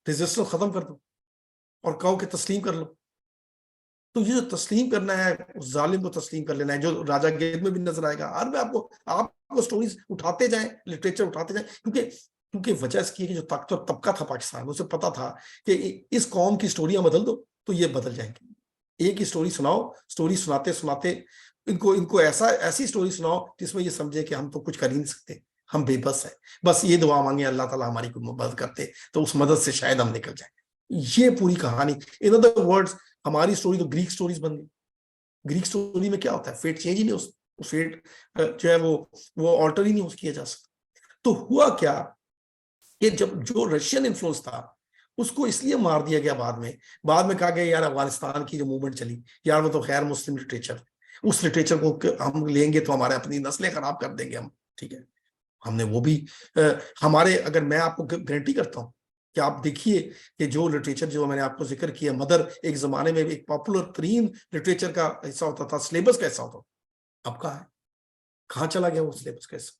रेजिस्टेंस खत्म कर दो और कहो कि तस्लीम कर लो। तो ये जो तस्लीम करना है, उस जालिम को तस्लीम कर लेना है, जो राजा गेद में भी नजर आएगा। हर में आपको स्टोरीज उठाते जाएं, लिटरेचर उठाते जाएं, क्योंकि वजह इसकी है कि जो ताकतवर तबका था पाकिस्तान, उसे पता था कि इस कौम की स्टोरियां बदल दो तो ये बदल जाएंगे। एक ही स्टोरी सुनाओ, स्टोरी सुनाते सुनाते इनको ऐसी स्टोरी सुनाओ जिसमें ये समझे कि हम तो कुछ कर ही नहीं सकते, हम बेबस है, बस ये दुआ मांगे अल्लाह ताला हमारी कोई मदद करते तो उस मदद से शायद हम निकल जाए। ये पूरी कहानी, इन अदर वर्ड्स, हमारी स्टोरी तो ग्रीक स्टोरीज बन गई। ग्रीक स्टोरी में क्या होता है, फेट चेंज ही नहीं, उस फेट जो है वो ऑल्टर ही नहीं किया जा सकता। तो हुआ क्या कि जब जो रशियन इन्फ्लुएंस था उसको इसलिए मार दिया गया बाद में कहा गया यार अफगानिस्तान की जो मूवमेंट चली, यार वो तो खैर मुस्लिम लिटरेचर, उस लिटरेचर को हम लेंगे तो हमारे अपनी नस्लें खराब कर देंगे हम, ठीक है। हमने वो भी हमारे, अगर मैं आपको गारंटी करता हूं कि आप देखिए कि जो लिटरेचर जो मैंने आपको जिक्र किया, मदर एक जमाने में एक पॉपुलर तरीन लिटरेचर का हिस्सा होता था, सिलेबस का हिस्सा होता था, अब कहाँ चला गया वो सिलेबस का हिस्सा।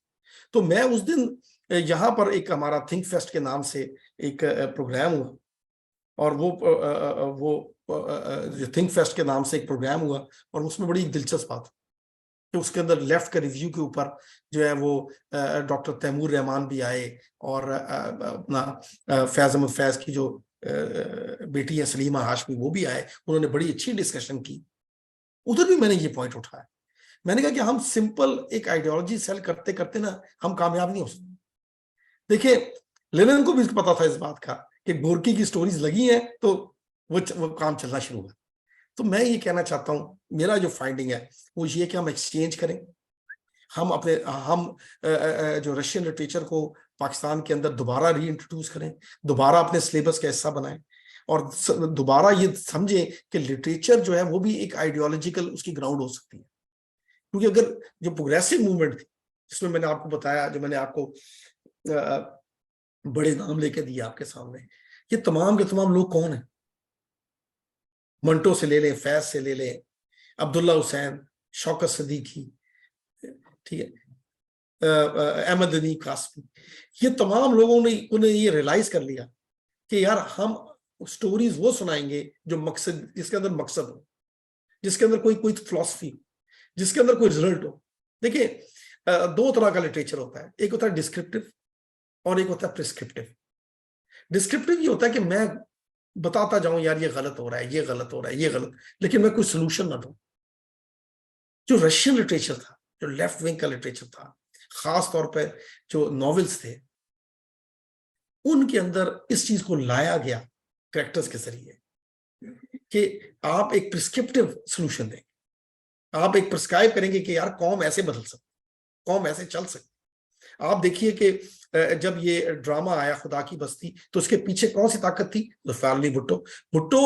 तो मैं उस दिन यहाँ पर एक हमारा थिंक फेस्ट के नाम से एक प्रोग्राम हुआ, और वो जो थिंक फेस्ट के नाम से एक प्रोग्राम हुआ, और उसमें बड़ी दिलचस्प बात कि उसके अंदर लेफ्ट के रिव्यू के ऊपर जो है वो डॉक्टर तैमूर रहमान भी आए, और अपना फैज अहमद फैज की जो बेटी है सलीमा हाशमी, वो भी आए, उन्होंने बड़ी अच्छी डिस्कशन की। उधर भी मैंने ये पॉइंट उठाया, मैंने कहा कि हम सिंपल एक आइडियोलॉजी सेल करते करते ना हम कामयाब नहीं हो सकते। देखिए, लेनिन को भी पता था इस बात का कि गोरकी की स्टोरीज लगी हैं तो वो काम चलना शुरू हुआ। तो मैं ये कहना चाहता हूं, मेरा जो फाइंडिंग है वो ये कि हम एक्सचेंज करें, हम जो रशियन लिटरेचर को पाकिस्तान के अंदर दोबारा री इंट्रोड्यूस करें, दोबारा अपने सिलेबस का हिस्सा बनाएं, और दोबारा ये समझें कि लिटरेचर जो है वो भी एक आइडियोलॉजिकल उसकी ग्राउंड हो सकती है। क्योंकि अगर जो प्रोग्रेसिव मूवमेंट थी, जिसमें मैंने आपको बताया, जो मैंने आपको बड़े नाम लेके दिए आपके सामने, ये तमाम के तमाम लोग कौन है? मंटो से ले लें, फैज से ले लें, अब्दुल्ला हुसैन, शौकत सदीकी, ठीक है, अहमद अदीब कासमी, ये तमाम लोगों ने उन्हें ये रियलाइज कर लिया कि यार हम स्टोरीज वो सुनाएंगे जो मकसद, जिसके अंदर मकसद हो, जिसके अंदर कोई फिलॉसफी हो, जिसके अंदर कोई रिजल्ट हो। देखिए, दो तरह का लिटरेचर होता है, एक होता है डिस्क्रिप्टिव और एक होता है प्रिस्क्रिप्टिव। डिस्क्रिप्टिव ये होता है कि मैं बताता जाऊं यार ये गलत हो रहा है, ये गलत हो रहा है, ये गलत, लेकिन मैं कोई सोल्यूशन ना दूं। जो रशियन लिटरेचर था, जो लेफ्ट विंग का लिटरेचर था, खास तौर पे जो नॉवेल्स थे, उनके अंदर इस चीज को लाया गया कैरेक्टर्स के जरिए कि आप एक प्रिस्क्रिप्टिव सोल्यूशन देंगे, आप एक प्रिस्क्राइब करेंगे कि यार कौम ऐसे बदल सकती, कौम ऐसे चल सकती। आप देखिए कि जब ये ड्रामा आया खुदा की बस्ती, तो उसके पीछे कौन सी ताकत थी? ज़ुल्फ़िकार भुट्टो। भुट्टो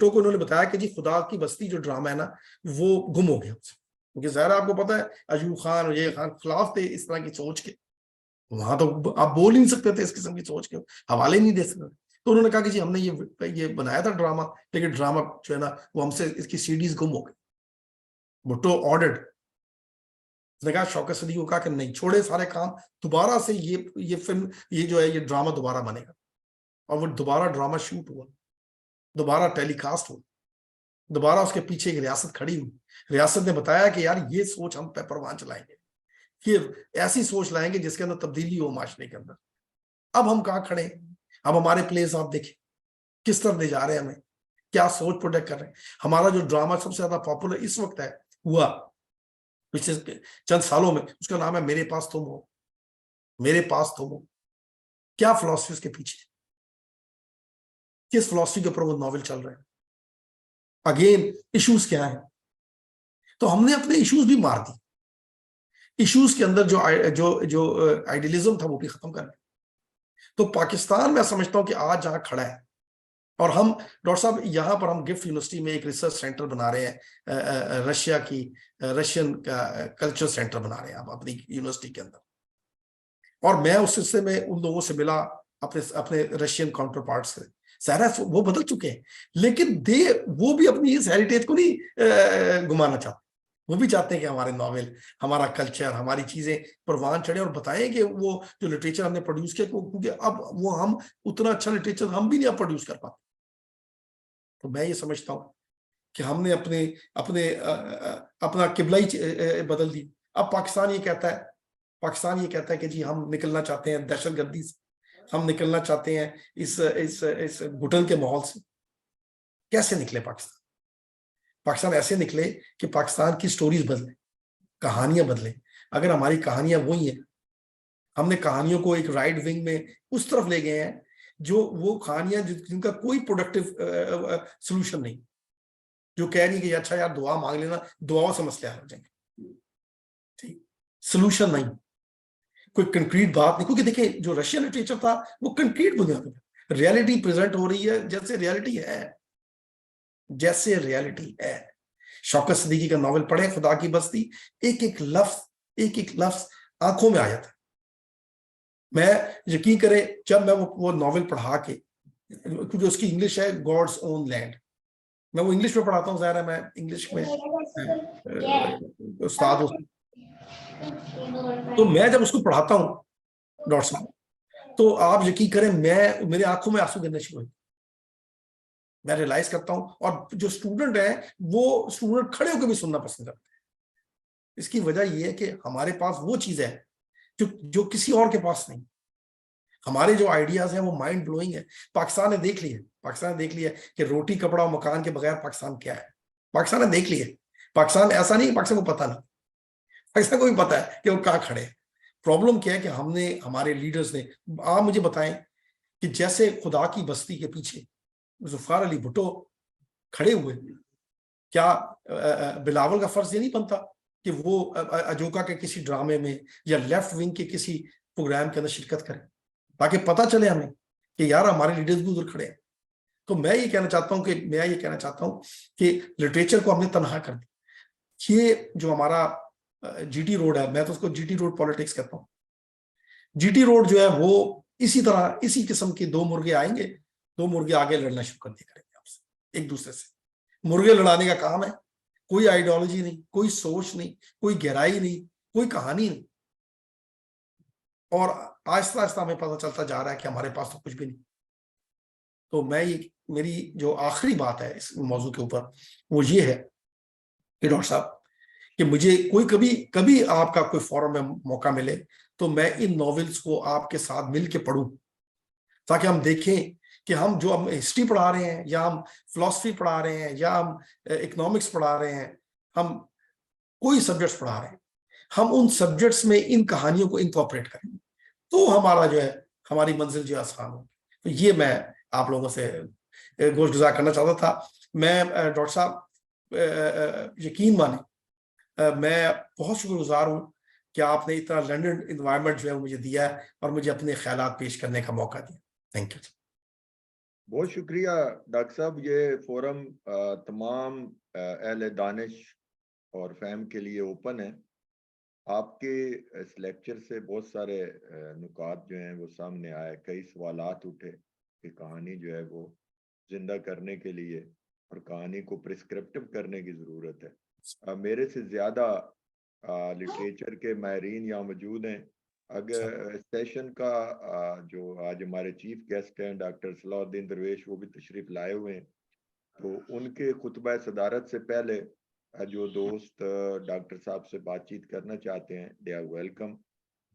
को उन्होंने बताया कि जी खुदा की बस्ती जो ड्रामा है ना वो गुम हो गया, क्योंकि ज़ाहिर आपको पता है अयूब खान और ये खान खिलाफ थे इस तरह की सोच के, वहां तो आप बोल ही नहीं सकते थे इस किस्म की सोच के, हवाले नहीं दे सकते। तो उन्होंने कहा कि जी हमने ये बनाया था ड्रामा, लेकिन ड्रामा जो है ना वो हमसे, इसकी सीडीज गुम हो गई। भुट्टो ऑर्डर्ड, उसने कहा, शौकत सदी को कहा कि नहीं, छोड़े सारे काम, दोबारा से ये फिल्म, ये जो है ये ड्रामा दोबारा बनेगा। और वो दोबारा ड्रामा शूट हुआ, दोबारा टेलीकास्ट हुआ, दोबारा उसके पीछे एक रियासत खड़ी हुई। रियासत ने बताया कि यार ये सोच हम परवान चलाएंगे, फिर ऐसी सोच लाएंगे जिसके अंदर तब्दीली हो माशरे के अंदर। अब हम कहाँ खड़े हैं, अब हमारे प्लेस आप देखें किस तरफ ले जा रहे हैं, हमें क्या सोच प्रोजेक्ट कर रहे हैं। हमारा जो ड्रामा सबसे ज्यादा पॉपुलर इस वक्त है हुआ पिछले चंद सालों में, उसका नाम है मेरे पास तुम हो, मेरे पास तुम हो। क्या फिलॉसफी उसके पीछे, किस फिलॉसफी के ऊपर वो नॉवेल चल रहे हैं, अगेन इश्यूज क्या है। तो हमने अपने इश्यूज भी मार दी, इश्यूज के अंदर जो जो जो आइडियलिज्म था वो भी खत्म कर दिया। तो पाकिस्तान मैं समझता हूं कि आज जहां खड़ा है, और हम डॉक्टर साहब यहाँ पर हम गिफ्ट यूनिवर्सिटी में एक रिसर्च सेंटर बना रहे हैं, रशिया की रशियन का कल्चर सेंटर बना रहे हैं आप अपनी यूनिवर्सिटी के अंदर। और मैं उस सिलसिले में उन लोगों से मिला, अपने अपने रशियन काउंटर पार्ट से। सारा वो बदल चुके हैं, लेकिन वो भी अपनी इस हेरिटेज को नहीं घुमाना चाहते। वो भी चाहते हैं कि हमारे नॉवेल, हमारा कल्चर, हमारी चीजें परवान चढ़े और बताएं कि वो जो लिटरेचर हमने प्रोड्यूस किया, क्योंकि अब वो हम उतना अच्छा लिटरेचर हम भी नहीं प्रोड्यूस कर पाते। तो मैं ये समझता हूँ कि हमने अपने अपने अपना किबला ही बदल दी। अब पाकिस्तान ये कहता है कि जी हम निकलना चाहते हैं दहशतगर्दी से, हम निकलना चाहते हैं इस घुटन के माहौल से। कैसे निकले पाकिस्तान? पाकिस्तान ऐसे निकले कि पाकिस्तान की स्टोरीज बदले, कहानियां बदले। अगर हमारी कहानियां वही हैं, हमने कहानियों को एक राइट विंग में उस तरफ ले गए हैं, जो वो कहानियां जिनका कोई प्रोडक्टिव सोल्यूशन नहीं, जो कह रही है कि अच्छा यार दुआ मांग लेना, दुआओं से मसले हल हो जाएंगे, ठीक, सोल्यूशन नहीं, कोई कंक्रीट बात नहीं। क्योंकि देखिए जो रशियन लिटरेचर था वो कंक्रीट बुनियाद पर रियलिटी प्रेजेंट हो रही है, जैसे रियलिटी है, जैसे रियलिटी है। शौकत सिद्दीकी का नॉवेल पढ़े, खुदा की बस्ती, एक एक लफ्ज आंखों में आ जाता है। मैं यकीन करे, जब मैं वो नॉवेल पढ़ा के, क्योंकि उसकी इंग्लिश है गॉड्स ओन लैंड, मैं वो इंग्लिश में पढ़ाता हूँ, ज़ाहिर है मैं इंग्लिश में उस्ताद हूँ। तो मैं जब उसको पढ़ाता हूँ डॉक्टर साहब, तो आप यकीन करें मैं मेरे आंखों में आंसू गिरने शुरू हुए। मैं रियलाइज करता हूँ, और जो स्टूडेंट है वो स्टूडेंट खड़े होकर भी सुनना पसंद करते हैं। इसकी वजह यह है कि हमारे पास वो चीज है जो जो किसी और के पास नहीं। हमारे जो आइडियाज हैं वो माइंड ब्लोइंग है। पाकिस्तान ने देख लिया कि रोटी कपड़ा और मकान के बगैर पाकिस्तान क्या है। पाकिस्तान ने देख लिया, पाकिस्तान ऐसा नहीं, पाकिस्तान को पता नहीं, पाकिस्तान को भी पता है कि वो कहाँ खड़े हैं। प्रॉब्लम क्या है कि हमने, हमारे लीडर्स ने, आप मुझे बताएं कि जैसे खुदा की बस्ती के पीछे जुल्फकार अली भुट्टो खड़े हुए, क्या बिलावल का फर्ज ये नहीं बनता कि वो अजोका के किसी ड्रामे में या लेफ्ट विंग के किसी प्रोग्राम के अंदर शिरकत करें, ताकि पता चले हमें कि यार हमारे लीडर्स भी उधर खड़े हैं। तो मैं ये कहना चाहता हूँ कि लिटरेचर को हमने तनहा कर दिया। ये जो हमारा जीटी रोड है, मैं तो उसको जीटी रोड पॉलिटिक्स कहता हूँ। जीटी रोड जो है वो इसी तरह, इसी किस्म के दो मुर्गे आएंगे, दो मुर्गे आगे लड़ना शुरू कर दिया करेंगे आपसे, एक दूसरे से। मुर्गे लड़ाने का काम है, कोई आइडियोलॉजी नहीं, कोई सोच नहीं, कोई गहराई नहीं, कोई कहानी नहीं। और आहिस्ता आहिस्ता हमें पता चलता जा रहा है कि हमारे पास तो कुछ भी नहीं। तो मेरी जो आखिरी बात है इस मौजू के ऊपर वो ये है कि डॉक्टर साहब, कि मुझे कोई कभी कभी आपका कोई फोरम में मौका मिले तो मैं इन नॉवेल्स को आपके साथ मिल के पढ़ूं, ताकि हम देखें कि हम जो हम हिस्ट्री पढ़ा रहे हैं, या हम फिलॉसफी पढ़ा रहे हैं, या हम इकोनॉमिक्स पढ़ा रहे हैं, हम कोई सब्जेक्ट्स पढ़ा रहे हैं, हम उन सब्जेक्ट्स में इन कहानियों को इंकॉर्पोरेट करें, तो हमारा जो है, हमारी मंजिल जो आसान हो। तो ये मैं आप लोगों से गोशगुजार करना चाहता था। मैं डॉक्टर साहब यकीन माने, मैं बहुत शुक्रगुजार हूँ कि आपने इतना लंदन इन्वायरमेंट जो है मुझे दिया है और मुझे अपने ख्यालात पेश करने का मौका दिया। Thank you. बहुत शुक्रिया डॉक्टर साहब। ये फोरम तमाम अहले दानिश और फहम के लिए ओपन है। आपके इस लेक्चर से बहुत सारे नुकात जो हैं वो सामने आए, कई सवालात उठे कि कहानी जो है वो जिंदा करने के लिए और कहानी को प्रिस्क्रिप्टिव करने की ज़रूरत है। मेरे से ज़्यादा लिटरेचर के माहिरीन यहाँ मौजूद हैं। अगर सेशन का जो आज हमारे चीफ गेस्ट हैं डॉक्टर सलाहुद्दीन दरवेश, वो भी तशरीफ़ लाए हुए हैं, तो उनके खुतबा सदारत से पहले जो दोस्त डॉक्टर साहब से बातचीत करना चाहते हैं, दे आर वेलकम।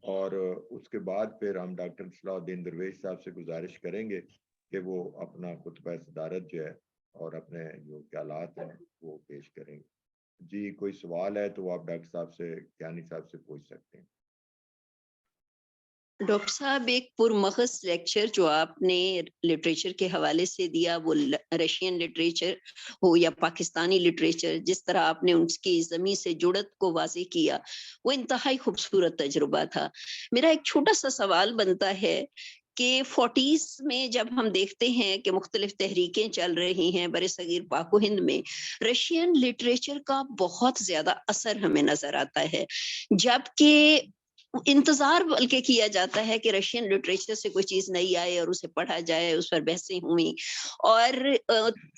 और उसके बाद फिर हम डॉक्टर सलाहुद्दीन दरवेश साहब से गुजारिश करेंगे कि वो अपना खुतबा सदारत जो है और अपने जो ख्यालात हैं वो पेश करेंगे। जी, कोई सवाल है तो आप डॉक्टर साहब से, ज्ञानी साहब से पूछ सकते हैं। डॉक्टर साहब, एक पुरमगज़ लेक्चर जो आपने लिटरेचर के हवाले से दिया, वो रशियन लिटरेचर हो या पाकिस्तानी लिटरेचर, जिस तरह आपने उसकी ज़मीं से जुड़त को वाज़ेह किया, वो इंतहाई खूबसूरत तजुर्बा था। मेरा एक छोटा सा सवाल बनता है कि 40s में जब हम देखते हैं कि मुख्तलिफ तहरीकें चल रही हैं बरे-सगीर पाक व हिंद में, रशियन लिटरेचर का बहुत ज़्यादा असर हमें नज़र आता है। जबकि इंतजार बल्कि किया जाता है कि रशियन लिटरेचर से कोई चीज नई आए और उसे पढ़ा जाए, उस पर बहसें हुई और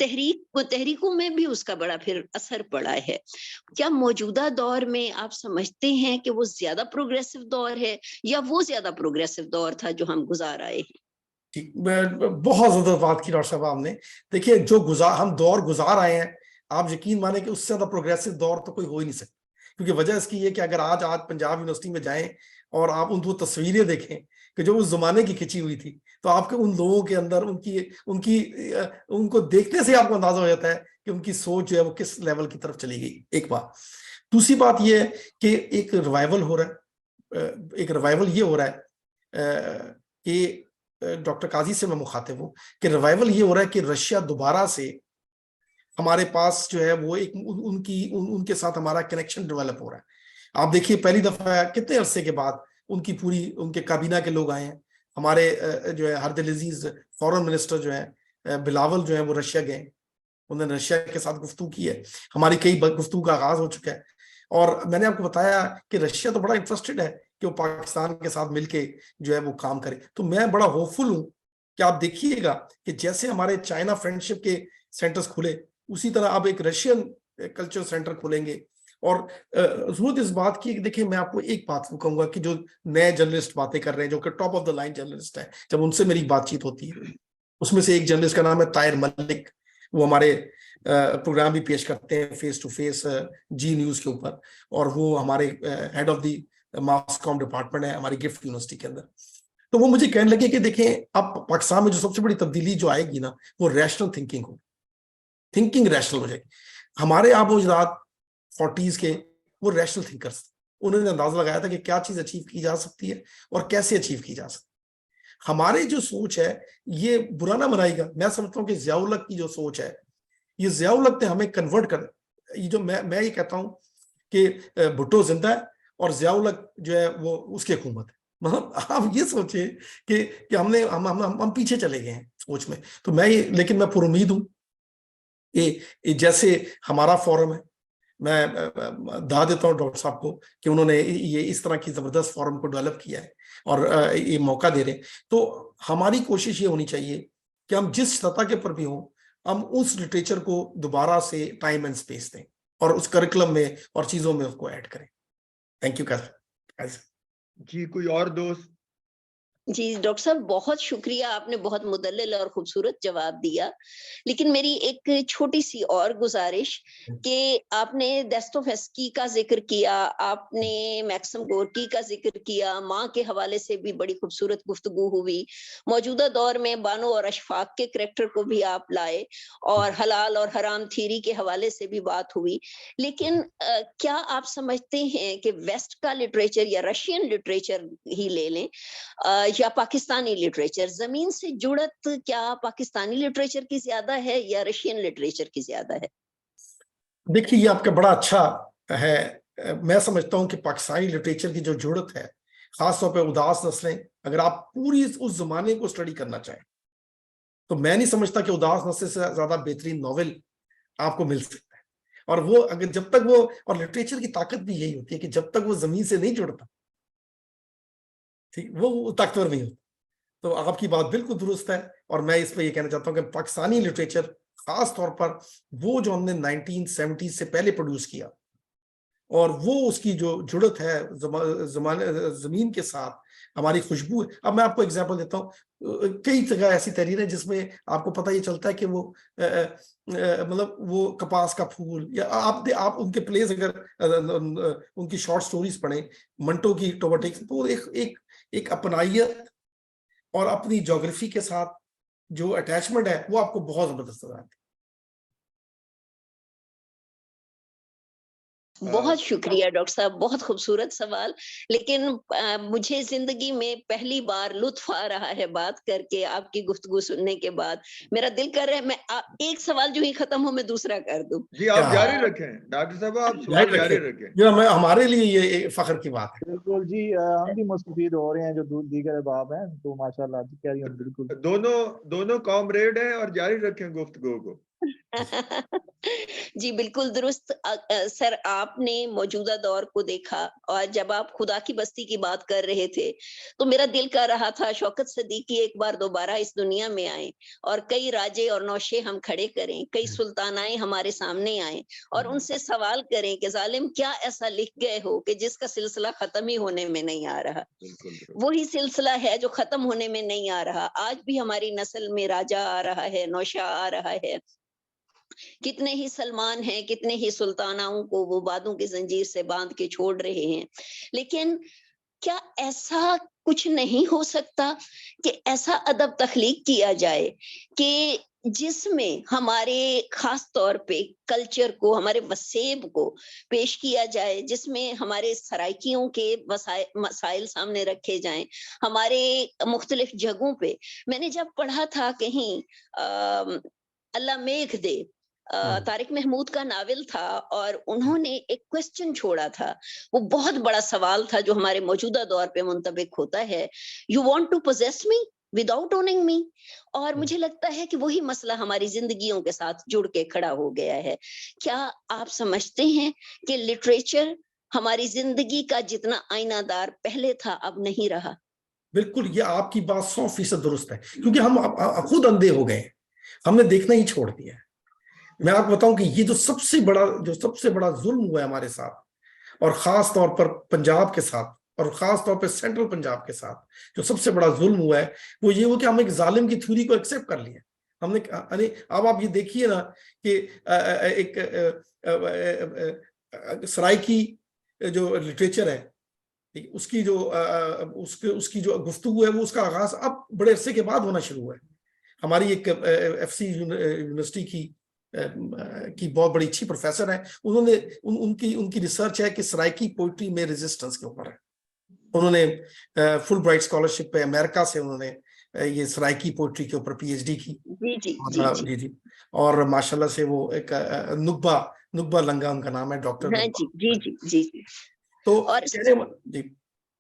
तहरीकों में भी उसका बड़ा फिर असर पड़ा है। क्या मौजूदा दौर में आप समझते हैं कि वो ज्यादा प्रोग्रेसिव दौर है या वो ज्यादा प्रोग्रेसिव दौर था जो हम गुजार आए हैं? ठीक, बहुत ज्यादा बात की डॉक्टर साहब आपने। देखिए, जो हम दौर गुजार आए हैं, आप यकीन माने कि उससे ज्यादा प्रोग्रेसिव दौर तो कोई हो ही नहीं सकता। क्योंकि वजह इसकी ये कि अगर आज पंजाब यूनिवर्सिटी में जाएं और आप उन दो तस्वीरें देखें कि जो उस जमाने की खिंची हुई थी, तो आपके उन लोगों के अंदर उनको देखने से आपको अंदाजा हो जाता है कि उनकी सोच जो है वो किस लेवल की तरफ चली गई। एक बात। दूसरी बात ये है कि एक रिवाइवल हो रहा है। एक रिवाइवल ये हो रहा है कि डॉक्टर काजी से मैं मुखातिब हूं कि रिवाइवल ये हो रहा है कि रशिया दोबारा से हमारे पास जो है वो एक उनके साथ हमारा कनेक्शन डेवलप हो रहा है। आप देखिए, पहली दफा कितने अरसे के बाद उनके काबीना के लोग आए हैं। हमारे जो है हरदिल अजीज फॉरेन मिनिस्टर जो है बिलावल जो है वो रशिया गए, उन्होंने रशिया के साथ गुफ्तगू की है। हमारी कई गुफ्तगू का आगाज हो चुका है और मैंने आपको बताया कि रशिया तो बड़ा इंटरेस्टेड है कि वो पाकिस्तान के साथ मिलके जो है वो काम करे। तो मैं बड़ा होपफुल हूं कि आप देखिएगा कि जैसे हमारे चाइना फ्रेंडशिप के सेंटर्स खुले, उसी तरह अब एक रशियन कल्चर सेंटर खुलेंगे। और जरूरत इस बात की, देखिए मैं आपको एक बात कहूंगा कि जो नए जर्नलिस्ट बातें कर रहे हैं, जो कि top of the line journalist है, जब उनसे मेरी बातचीत होती है, उसमें से एक जर्नलिस्ट का नाम है ताहिर मलिक। वो हमारे प्रोग्राम भी पेश करते हैं face to face Zee news के ऊपर, और वो हमारे head of the mass com department है हमारी गिफ्ट यूनिवर्सिटी के अंदर। तो वो मुझे कहने लगे कि देखें, अब पाकिस्तान में जो सबसे बड़ी तब्दीली जो आएगी ना, वो रैशनल थिंकिंग हो, थिंकिंग रैशनल हो जाएगी। हमारे आप गुजरात 40s के वो रैशनल थिंकर्स, उन्होंने अंदाजा लगाया था कि क्या चीज अचीव की जा सकती है और कैसे अचीव की जा सकती है। हमारी जो सोच है ये बुरा ना मनाएगा, मैं समझता हूँ कि ज़ियाउल हक की जो सोच है, ये ज़ियाउल हक ने हमें कन्वर्ट कर, ये जो मैं ये कहता हूँ कि भुट्टो जिंदा है और ज़ियाउल हक जो है वो उसकी हुकूमत है। मतलब आप ये सोचिए कि हम पीछे चले गए हैं सोच में। तो लेकिन मैं पुरुमीद हूँ कि जैसे हमारा फोरम है, मैं दाद देता हूँ डॉक्टर साहब को कि उन्होंने ये इस तरह की जबरदस्त फोरम को डेवलप किया है और ये मौका दे रहे हैं। तो हमारी कोशिश ये होनी चाहिए कि हम जिस सतह के पर भी हों, हम उस लिटरेचर को दोबारा से टाइम एंड स्पेस दें और उस करिकुलम में और चीजों में उसको ऐड करें। Thank you. जी, कोई और दोस्त? जी डॉक्टर साहब, बहुत शुक्रिया, आपने बहुत मुदल्लिल और खूबसूरत जवाब दिया। लेकिन मेरी एक छोटी सी और गुजारिश कि आपने दोस्तोयेवस्की का जिक्र किया, आपने मैक्सिम गोर्की का जिक्र किया, माँ के हवाले से भी बड़ी खूबसूरत गुफ्तगू हुई। मौजूदा दौर में बानो और अशफाक के करैक्टर को भी आप लाए और हलाल और हराम थ्योरी के हवाले से भी बात हुई। लेकिन क्या आप समझते हैं कि वेस्ट का लिटरेचर या रशियन लिटरेचर ही ले लें या पाकिस्तानी लिटरेचर, जमीन से जुड़त क्या पाकिस्तानी लिटरेचर की ज्यादा है या रशियन लिटरेचर की ज्यादा है? देखिए, ये आपका बड़ा अच्छा है। मैं समझता हूँ कि पाकिस्तानी लिटरेचर की जो जुड़त है, खासतौर पे उदास नस्लें, अगर आप पूरी उस जमाने को स्टडी करना चाहें तो मैं नहीं समझता कि उदास नस्लें से ज्यादा बेहतरीन नॉवेल आपको मिल सकता है। और वो अगर जब तक वो, और लिटरेचर की ताकत भी यही होती है कि जब तक वो जमीन से नहीं जुड़ता, ठीक, वो ताकतवर नहीं होता। तो आपकी बात बिल्कुल दुरुस्त है और मैं इस पे ये कहना चाहता हूँ कि पाकिस्तानी लिटरेचर खास तौर पर वो जो हमने 1970 से पहले प्रोड्यूस किया और वो उसकी जो जुड़त है जमीन के साथ, हमारी खुशबू है। अब मैं आपको एग्जांपल देता हूँ, कई जगह ऐसी तहरीर है जिसमें आपको पता ये चलता है कि वो मतलब वो कपास का फूल, या आप उनके प्लेस अगर उनकी शॉर्ट स्टोरीज पढ़ें, मंटो की टोबाटेक्स, तो एक अपनाइयत और अपनी ज्योग्राफी के साथ जो अटैचमेंट है वो आपको बहुत जबरदस्त नजर आती है। बहुत शुक्रिया डॉक्टर साहब, बहुत खूबसूरत सवाल। लेकिन मुझे जिंदगी में पहली बार लुत्फ आ रहा है बात करके, आपकी गुफ्तगू सुनने के बाद। मेरा दिल कर रहा है मैं एक सवाल जो ही खत्म हो मैं दूसरा कर दूं। जी आप जारी रखें डॉक्टर साहब, आप सवाल जारी रखें। जो हमारे लिए ये फख्र की बात है। बिल्कुल जी, हम भी मुस्तफीद हो रहे हैं जो दीगर अहबाब हैं, तो माशाल्लाह जी कैरी ऑन। बिल्कुल दोनों कॉमरेड हैं और जारी रखें गुफ्तगू को। जी बिल्कुल दुरुस्त। सर आपने मौजूदा दौर को देखा, और जब आप खुदा की बस्ती की बात कर रहे थे तो मेरा दिल कर रहा था शौकत सिद्दीकी एक बार दोबारा इस दुनिया में आए और कई राजे और नौशे हम खड़े करें, कई सुल्तानाएं हमारे सामने आए और उनसे सवाल करें कि जालिम क्या ऐसा लिख गए हो कि जिसका सिलसिला खत्म ही होने में नहीं आ रहा। वही सिलसिला है जो खत्म होने में नहीं आ रहा। आज भी हमारी नस्ल में राजा आ रहा है, नौशा आ रहा है, कितने ही सलमान हैं, कितने ही सुल्तानाओं को वो बादों की जंजीर से बांध के छोड़ रहे हैं। लेकिन क्या ऐसा कुछ नहीं हो सकता कि ऐसा अदब तख्लीक किया जाए कि जिसमें हमारे खास तौर पे कल्चर को, हमारे वसेब को पेश किया जाए, जिसमें हमारे सराइकियों के मसाइल सामने रखे जाएं, हमारे मुख्तलिफ जगहों पे। मैंने जब पढ़ा था कहीं अल्लाह मेघ दे, तारिक महमूद का नावल था और उन्होंने एक क्वेश्चन छोड़ा था, वो बहुत बड़ा सवाल था जो हमारे मौजूदा दौर पे मुंतबिक होता है, you want to possess me without owning me. और मुझे लगता है कि वही मसला हमारी जिंदगियों के साथ जुड़ के खड़ा हो गया है। क्या आप समझते हैं कि लिटरेचर हमारी जिंदगी का जितना आईनादार पहले था अब नहीं रहा? बिल्कुल, ये आपकी बात 100% दुरुस्त है, क्योंकि हम खुद अंधे हो गए, हमने देखना ही छोड़ दिया है। मैं आपको बताऊं कि ये जो सबसे बड़ा जुल्म हुआ है हमारे साथ, और खास तौर पर पंजाब के साथ, और खास तौर पर सेंट्रल पंजाब के साथ जो सबसे बड़ा जुल्म हुआ है, वो ये हुआ कि हम एक जालिम की थ्योरी को एक्सेप्ट कर लिया हमने। अरे अब आप ये देखिए ना कि एक सराइकी जो लिटरेचर है, उसकी उसकी जो गुफ्तगू है, वो उसका आगाज अब बड़े अरसे के बाद होना शुरू हुआ है। हमारी एक FC यूनिवर्सिटी की बहुत बड़ी अच्छी प्रोफेसर है, उन्होंने उनकी रिसर्च है कि सराइकी पोइट्री में रेजिस्टेंस के ऊपर है। उन्होंने फुल ब्राइट स्कॉलरशिप पे अमेरिका से उन्होंने ये सराइकी पोइट्री के ऊपर PhD की। जी। और माशाल्लाह से वो एक नुकबा लंगा उनका नाम है, डॉक्टर। हाँ, जी। तो और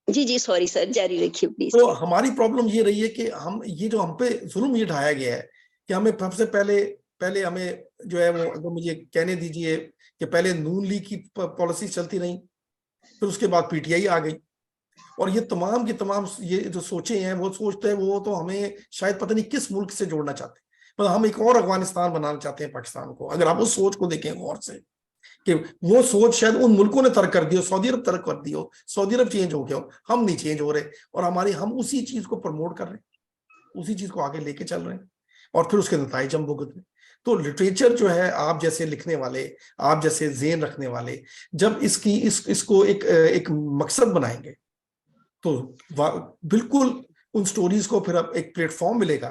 जी सॉरी सर, जारी रखिए प्लीज। तो हमारी प्रॉब्लम ये रही है कि हम पे जुल्म ये ढाया गया है कि हमें सबसे पहले हमें जो है वो, अगर मुझे कहने दीजिए कि पहले नून लीग की पॉलिसी चलती रही, फिर उसके बाद PTI आ गई, और ये तमाम की तमाम ये जो सोचे हैं, वो सोचते हैं वो तो हमें शायद पता नहीं किस मुल्क से जोड़ना चाहते हैं, मतलब हम एक और अफगानिस्तान बनाना चाहते हैं पाकिस्तान को। अगर आप उस सोच को देखें गौर से, कि वो सोच शायद उन मुल्कों ने तर्क कर दी हो, सऊदी अरब तर्क कर दी हो, सऊदी अरब चेंज हो गया हो, हम नहीं चेंज हो रहे, और हम उसी चीज को प्रमोट कर रहे हैं, उसी चीज को आगे लेके चल रहे हैं, और फिर उसके नतीजे हम भुगत रहे हैं। तो लिटरेचर जो है, आप जैसे लिखने वाले, आप जैसे ज़ेन रखने वाले, जब इसको एक मकसद बनाएंगे, तो बिल्कुल उन स्टोरीज को फिर अब एक प्लेटफॉर्म मिलेगा,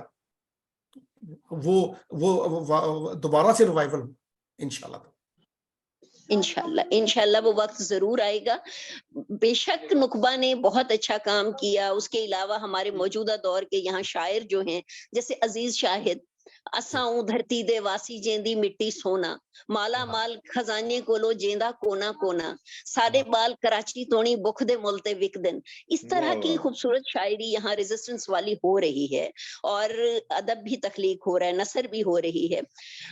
वो दोबारा से रिवाइवल इंशाल्लाह वो वक्त जरूर आएगा। बेशक नुकबा ने बहुत अच्छा काम किया, उसके अलावा हमारे मौजूदा दौर के यहाँ शायर जो हैं, जैसे अजीज शाहिद, असाऊं धरती दे वासी जेंदी मिट्टी सोना, माला माल खजाने कोलो जेंदा कोना कोना, साडे बाल कराची तोनी बुख दे मुलते विकदन। इस तरह की खूबसूरत शायरी यहाँ रेजिस्टेंस वाली हो रही है, और अदब भी तख्लीक हो रहा है, नसर भी हो रही है।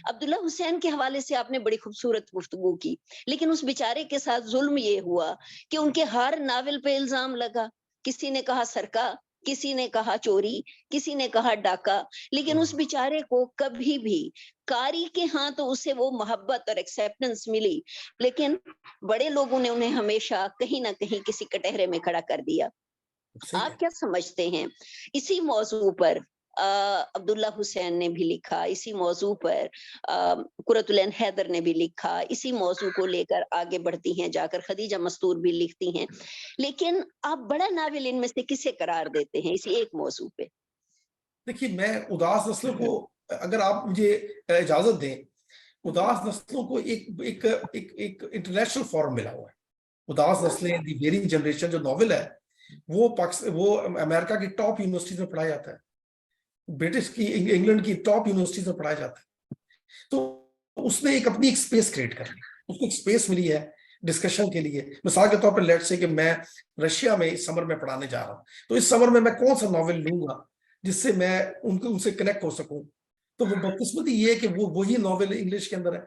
अब्दुल्ला हुसैन के हवाले से आपने बड़ी खूबसूरत गुफ्तगू की, लेकिन उस बेचारे के साथ जुल्म ये हुआ कि उनके हर नावल पे इल्जाम लगा। किसी ने कहा सरका, किसी ने कहा चोरी, किसी ने कहा डाका, लेकिन उस बेचारे को कभी भी कारी के हाँ तो उसे वो मोहब्बत और एक्सेप्टेंस मिली, लेकिन बड़े लोगों ने उन्हें हमेशा कहीं ना कहीं किसी कटहरे में खड़ा कर दिया। सही आप है। क्या समझते हैं इसी मौजू पर? अब्दुल्ला हुसैन ने भी लिखा इसी मौजू पर, कुरतुलैन हैदर ने भी लिखा इसी मौजू को लेकर, आगे बढ़ती हैं जाकर खदीजा मस्तूर भी लिखती हैं, लेकिन आप बड़ा नावल इनमें से किसे करार देते हैं इसी एक मौजू पे? देखिए, मैं उदास नस्लों को, अगर आप मुझे इजाजत दें, उदास नस्लों को एक एक एक एक इंटरनेशनल फॉर्म मिला हुआ है। उदास नस्लें दी वेरिंग जनरेशन जो नॉवेल है, वो अमेरिका की टॉप यूनिवर्सिटीज में पढ़ाया जाता है, ब्रिटिश की, इंग्लैंड की टॉप यूनिवर्सिटीज में पढ़ाया जाता है। तो उसने एक अपनी एक स्पेस क्रिएट कर ली, उसको एक स्पेस मिली है डिस्कशन के लिए। मिसाल के तौर पर लेट्स से कि मैं रशिया में इस समर में पढ़ाने जा रहा हूँ, तो इस समर में मैं कौन सा नॉवेल लूंगा जिससे मैं उनसे कनेक्ट हो सकूं। तो वो बदकिस्मती ये है कि वो वही नॉवेल इंग्लिश के अंदर है,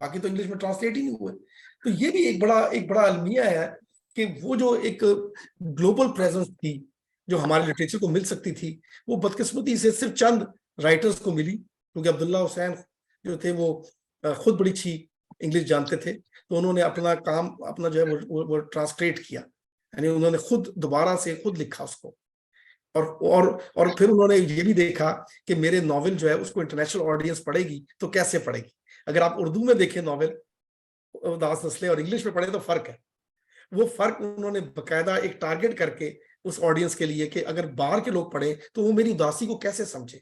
बाकी तो इंग्लिश में ट्रांसलेट ही नहीं हुए। तो ये भी एक बड़ा अलमिया है कि वो जो एक ग्लोबल प्रेजेंस थी जो हमारे लिटरेचर को मिल सकती थी, वो बदकिस्मती से सिर्फ चंद राइटर्स को मिली, क्योंकि अब्दुल्ला हुसैन जो थे वो खुद बड़ी अच्छी इंग्लिश जानते थे, तो उन्होंने अपना काम अपना जो है वो ट्रांसलेट किया, यानी उन्होंने खुद दोबारा से खुद लिखा उसको। और फिर उन्होंने ये भी देखा कि मेरे नॉवेल जो है उसको इंटरनेशनल ऑडियंस पढ़ेगी तो कैसे पढ़ेगी। अगर आप उर्दू में देखें नॉवेल उदास नस्लें और इंग्लिश में पढ़े तो फर्क है। वो फर्क उन्होंने बकायदा एक टारगेट करके उस ऑडियंस के लिए कि अगर बाहर के लोग पढ़े तो वो मेरी उदासी को कैसे समझे,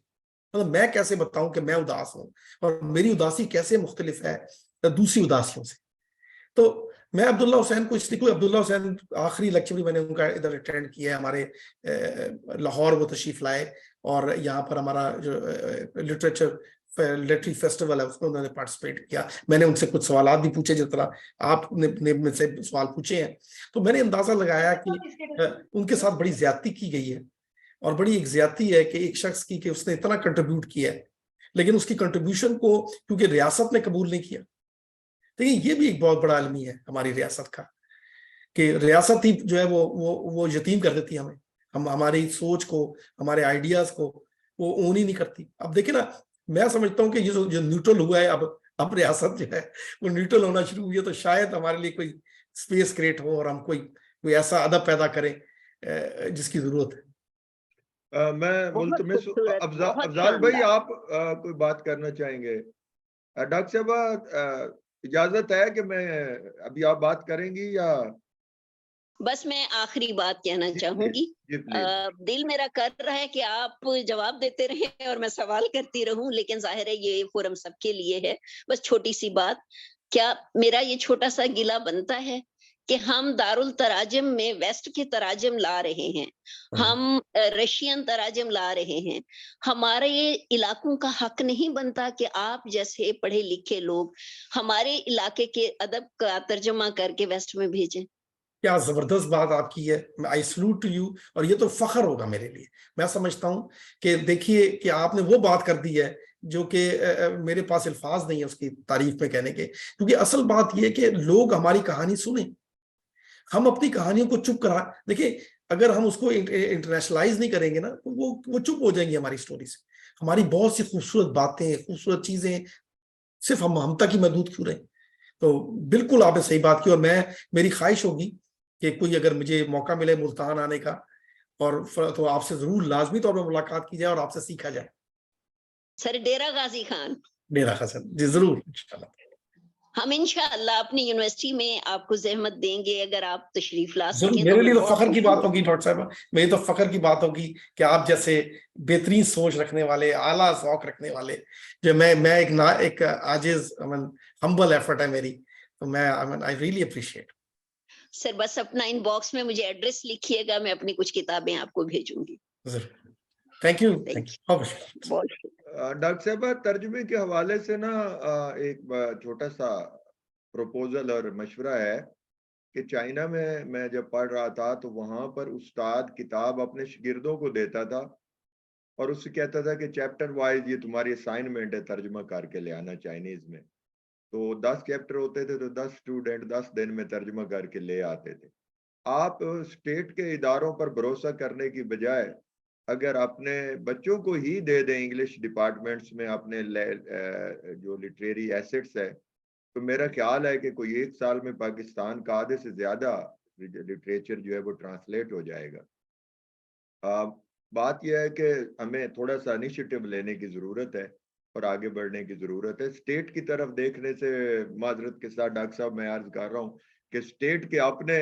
मतलब मैं कैसे बताऊं कि मैं उदास हूं और मेरी उदासी कैसे मुख्तलिफ है दूसरी उदासियों से। तो मैं अब्दुल्ला हुसैन को इसलिए, कोई अब्दुल्ला हुसैन आखिरी लेक्चर भी मैंने उनका इधर अटेंड किया है, हमारे लाहौर वो तशरीफ लाए और यहाँ पर हमारा जो लिटरेरी फेस्टिवल है उसमें उन्होंने पार्टिसिपेट किया। मैंने उनसे कुछ सवाल भी पूछे जिस तरह आपने मुझसे सवाल पूछे हैं, तो मैंने अंदाजा लगाया कि उनके साथ बड़ी ज्यादती की गई है और बड़ी एक ज्यादती है कि एक शख्स की कि उसने इतना कंट्रीब्यूट किया है लेकिन उसकी कंट्रीब्यूशन को क्योंकि रियासत ने कबूल नहीं किया। देखिए ये भी एक बहुत बड़ा आलमी है हमारी रियासत का कि रियासत ही जो है वो यतीम कर देती है हमें, हम हमारी सोच को, हमारे आइडियाज को वो ओन ही नहीं करती। अब देखिए ना, मैं समझता हूँ कि ये जो न्यूट्रल हुआ है, अब रियासत जो है वो न्यूट्रल होना शुरू हुई है, तो शायद हमारे लिए कोई स्पेस क्रिएट हो और हम कोई ऐसा अदब पैदा करें जिसकी जरूरत है। मैं बहुत खूबसूरत, बहुत अफजाल भाई, शानदार। आप कोई बात करना चाहेंगे? डॉक्टर साहब, इजाजत है कि मैं अभी आप बात करेंगी या? बस मैं आखिरी बात कहना जी चाहूंगी। प्लीज। दिल मेरा कर रहा है कि आप जवाब देते रहें और मैं सवाल करती रहूं, लेकिन जाहिर है ये फोरम सबके लिए है। बस छोटी सी बात, क्या मेरा ये छोटा सा गिला बनता है कि हम दारुल तराजम में वेस्ट के तराजम ला रहे हैं, हम रशियन तराजम ला रहे हैं। हमारे ये इलाकों का हक नहीं बनता कि आप जैसे पढ़े लिखे लोग हमारे इलाके के अदब का तर्जमा करके वेस्ट में भेजें? क्या जबरदस्त बात आपकी है, आई सलूट टू यू, और ये तो फख्र होगा मेरे लिए। मैं समझता हूं कि देखिए कि आपने वो बात कर दी है जो कि मेरे पास अल्फाज नहीं है उसकी तारीफ में कहने के, क्योंकि असल बात ये है कि लोग हमारी कहानी सुने, हम अपनी कहानियों को चुप करा। देखिए, अगर हम उसको इंटरनेशनलाइज नहीं करेंगे ना तो वो चुप हो जाएंगी हमारी स्टोरी से। हमारी बहुत सी खूबसूरत बातें, खूबसूरत चीजें सिर्फ हम तक ही महदूद क्यों रहे। तो बिल्कुल आपने सही बात की, और मेरी ख्वाहिश होगी कि कोई अगर मुझे मौका मिले मुल्तान आने का और तो आपसे जरूर लाजमी तौर पर मुलाकात की जाए और आपसे सीखा जाए। सर डेरा गाजी खान, मेरा हसन जी, जरूर इंशाल्लाह। हम इंशाअल्लाह अपनी यूनिवर्सिटी में आपको जहमत देंगे, अगर आप तशरीफ ला जरूर, सकें तो मेरे मैं लिए तो बहुत फख्र की खुश बात हूँ। होगी डॉक्टर साहब, मेरी तो फख्र की बात होगी कि आप जैसे बेहतरीन सोच रखने वाले, आला ज़ौक़ रखने वाले, जो मैं एक आजिज हम्बल एफर्ट है मेरी, तो मैं आई रियली अप्रिशिएट। सर बस अपना इनबॉक्स में मुझे एड्रेस लिखिएगा, मैं अपनी कुछ किताबें आपको भेजूंगी। जरूर, थैंक यू थैंक बहुत। यू, बहुत शुक्रिया। डॉक्टर साहब, तर्जुमे के हवाले से ना एक छोटा सा प्रपोजल और मशवरा है कि चाइना में मैं जब पढ़ रहा था तो वहां पर उस्ताद किताब अपने शागिर्दों को देता था और उससे कहता था कि चैप्टर वाइज ये तुम्हारी असाइनमेंट है, तर्जुमा करके ले आना चाइनीज में। तो 10 चैप्टर होते थे तो 10 स्टूडेंट 10 दिन में तर्जुमा करके ले आते थे। आप स्टेट के इदारों पर भरोसा करने की बजाय अगर अपने बच्चों को ही दे दें इंग्लिश डिपार्टमेंट्स में अपने जो लिटरेरी एसेट्स है, तो मेरा ख्याल है कि कोई 1 साल में पाकिस्तान का आधे से ज्यादा लिटरेचर जो है वो ट्रांसलेट हो जाएगा। बात यह है कि हमें थोड़ा सा इनिशिएटिव लेने की ज़रूरत है और आगे बढ़ने की ज़रूरत है। स्टेट की तरफ देखने से माजरत के साथ डॉक्टर साहब मैं अर्ज कर रहा हूँ कि स्टेट के अपने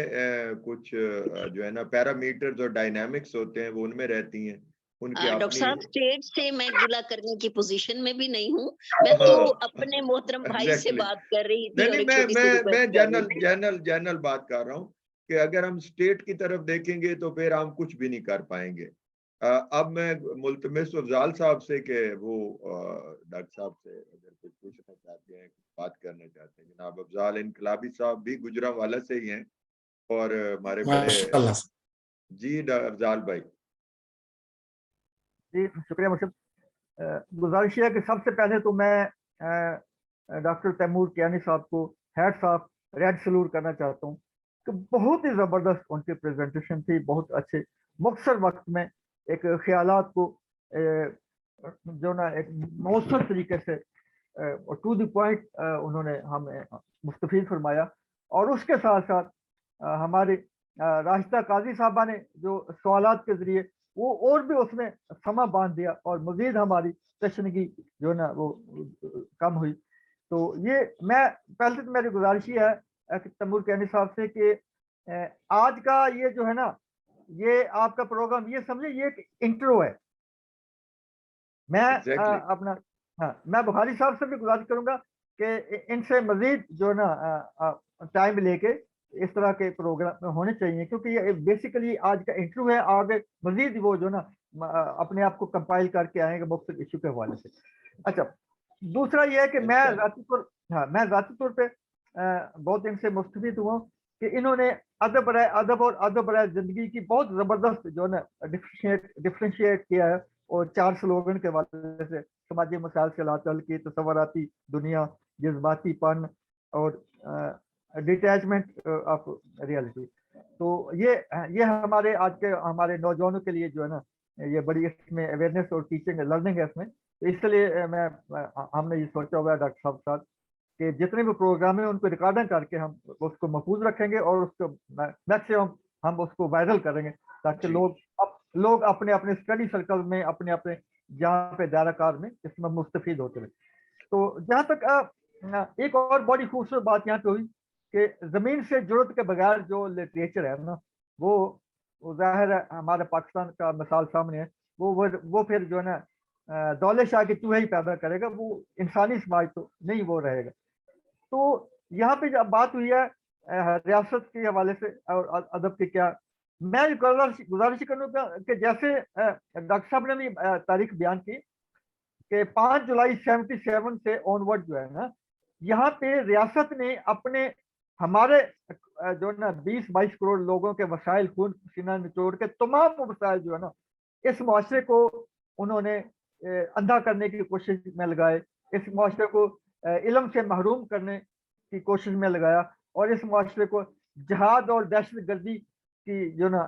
कुछ जो है ना पैरामीटर्स और डायनामिक्स होते हैं, वो उनमें रहती हैं, उनकी डॉक्टर अपनी। साहब, स्टेट से मैं गिला करने की पोजीशन में भी नहीं हूँ। मैं तो अपने मोहतरम भाई से एग्जैक्टली। बात कर रही थी नहीं और नहीं, एक छोटी सी मैं रिक्वेस्ट कर रही जनरल थी। जनरल जनरल बात कर रहा हूँ कि अगर हम स्टेट की तरफ देखेंगे तो फिर हम कुछ भी नहीं कर पाएंगे। अब मैं मुल्तमिस अफजाल साहब से कि वो डॉक्टर साहब से अगर कुछ पूछना चाहते हैं, कुछ बात करना चाहते हैं। जनाब अफजाल इनकलाबी साहब भी गुजरांवाला से ही हैं और हमारे बड़े। माशाल्लाह। जी अफजाल भाई। जी शुक्रिया मुर्शिद। गुजारिश है कि सबसे पहले तो मैं डॉक्टर तैमूर कियानी साहब को हैट्स ऑफ रेड सलूट करना चाहता हूँ कि बहुत ही ज़बरदस्त उनकी प्रेजेंटेशन थी। बहुत अच्छे मुख्तसर वक्त में एक ख्यालात को जो ना एक मौसर तरीके से और टू द पॉइंट उन्होंने हमें मुस्तफीद फरमाया। और उसके साथ साथ हमारे राशिदा काजी साहबा ने जो सवालात के ज़रिए वो और भी उसमें समा बांध दिया और मजीद हमारी तशनगी जो ना वो कम हुई। तो ये मैं पहले तो मेरी गुजारिश ये है कि तैमूर कियानी साहब से कि आज का ये जो है ना, ये आपका प्रोग्राम ये समझे ये एक इंट्रो है। मैं Exactly. अपना हाँ, मैं बुखारी साहब से भी गुजारिश करूंगा कि इनसे मजीद जो ना टाइम लेके इस तरह के प्रोग्राम होने चाहिए, क्योंकि ये बेसिकली आज का इंटरव्यू है। आगे मजीद वो जो ना अपने आप को कंपाइल करके आएंगे मुख्तलिफ इशू के हवाले से। अच्छा, दूसरा ये है कि मैं ज़ाती तौर पे बहुत इनसे मुस्तफीद हुआ कि इन्होंने अदब और अदब राय जिंदगी की बहुत ज़बरदस्त जो ना डिफ्रेंशिएट किया है। और 4 स्लोगन के हवाले से समाजी मसाइल से लातल की तसव्वुराती दुनिया, जज्बातीपन और डिटैचमेंट ऑफ रियलिटी। तो ये हमारे आज के हमारे नौजवानों के लिए जो है ना, ये बड़ी इसमें अवेयरनेस और टीचिंग लर्निंग है इसमें। तो इसलिए हमने ये सोचा हुआ है डॉक्टर साहब साथ कि जितने भी प्रोग्राम है उनको रिकॉर्डिंग करके हम उसको महफूज रखेंगे और उसको मैक्सिमम हम उसको वायरल करेंगे, ताकि लोग अपने अपने स्टडी सर्कल में अपने अपने जहाँ पे दायराकार में इसमें मुस्तफीद होते रहे। तो जहाँ तक एक और बड़ी खूबसूरत बात यहाँ पे हुई कि जमीन से जुड़त के बगैर जो लिटरेचर है ना, वो जाहिर है हमारे पाकिस्तान का मिसाल सामने है। वो फिर जो है ना दौलत शाह की चूहे ही पैदा करेगा, वो इंसानी समाज तो नहीं वो रहेगा। तो यहाँ पे जब बात हुई है रियासत के हवाले से और अदब के, क्या मैं गुजारिश करूँगा कि जैसे डॉक्टर साहब ने भी तारीख बयान की कि 5 जुलाई 77 से ऑनवर्ड जो है ना, यहाँ पे रियासत ने अपने हमारे जो है ना 20-22 करोड़ लोगों के वसाइल खून पसीना निचोड़ के तमाम वसाइल जो है ना, इस मुआशरे को उन्होंने अंधा करने की कोशिश में लगाए। इस मुआशरे को इल्म से महरूम करने की कोशिश में लगाया और इस मुआशरे को जहाद और दहशत गर्दी की जो ना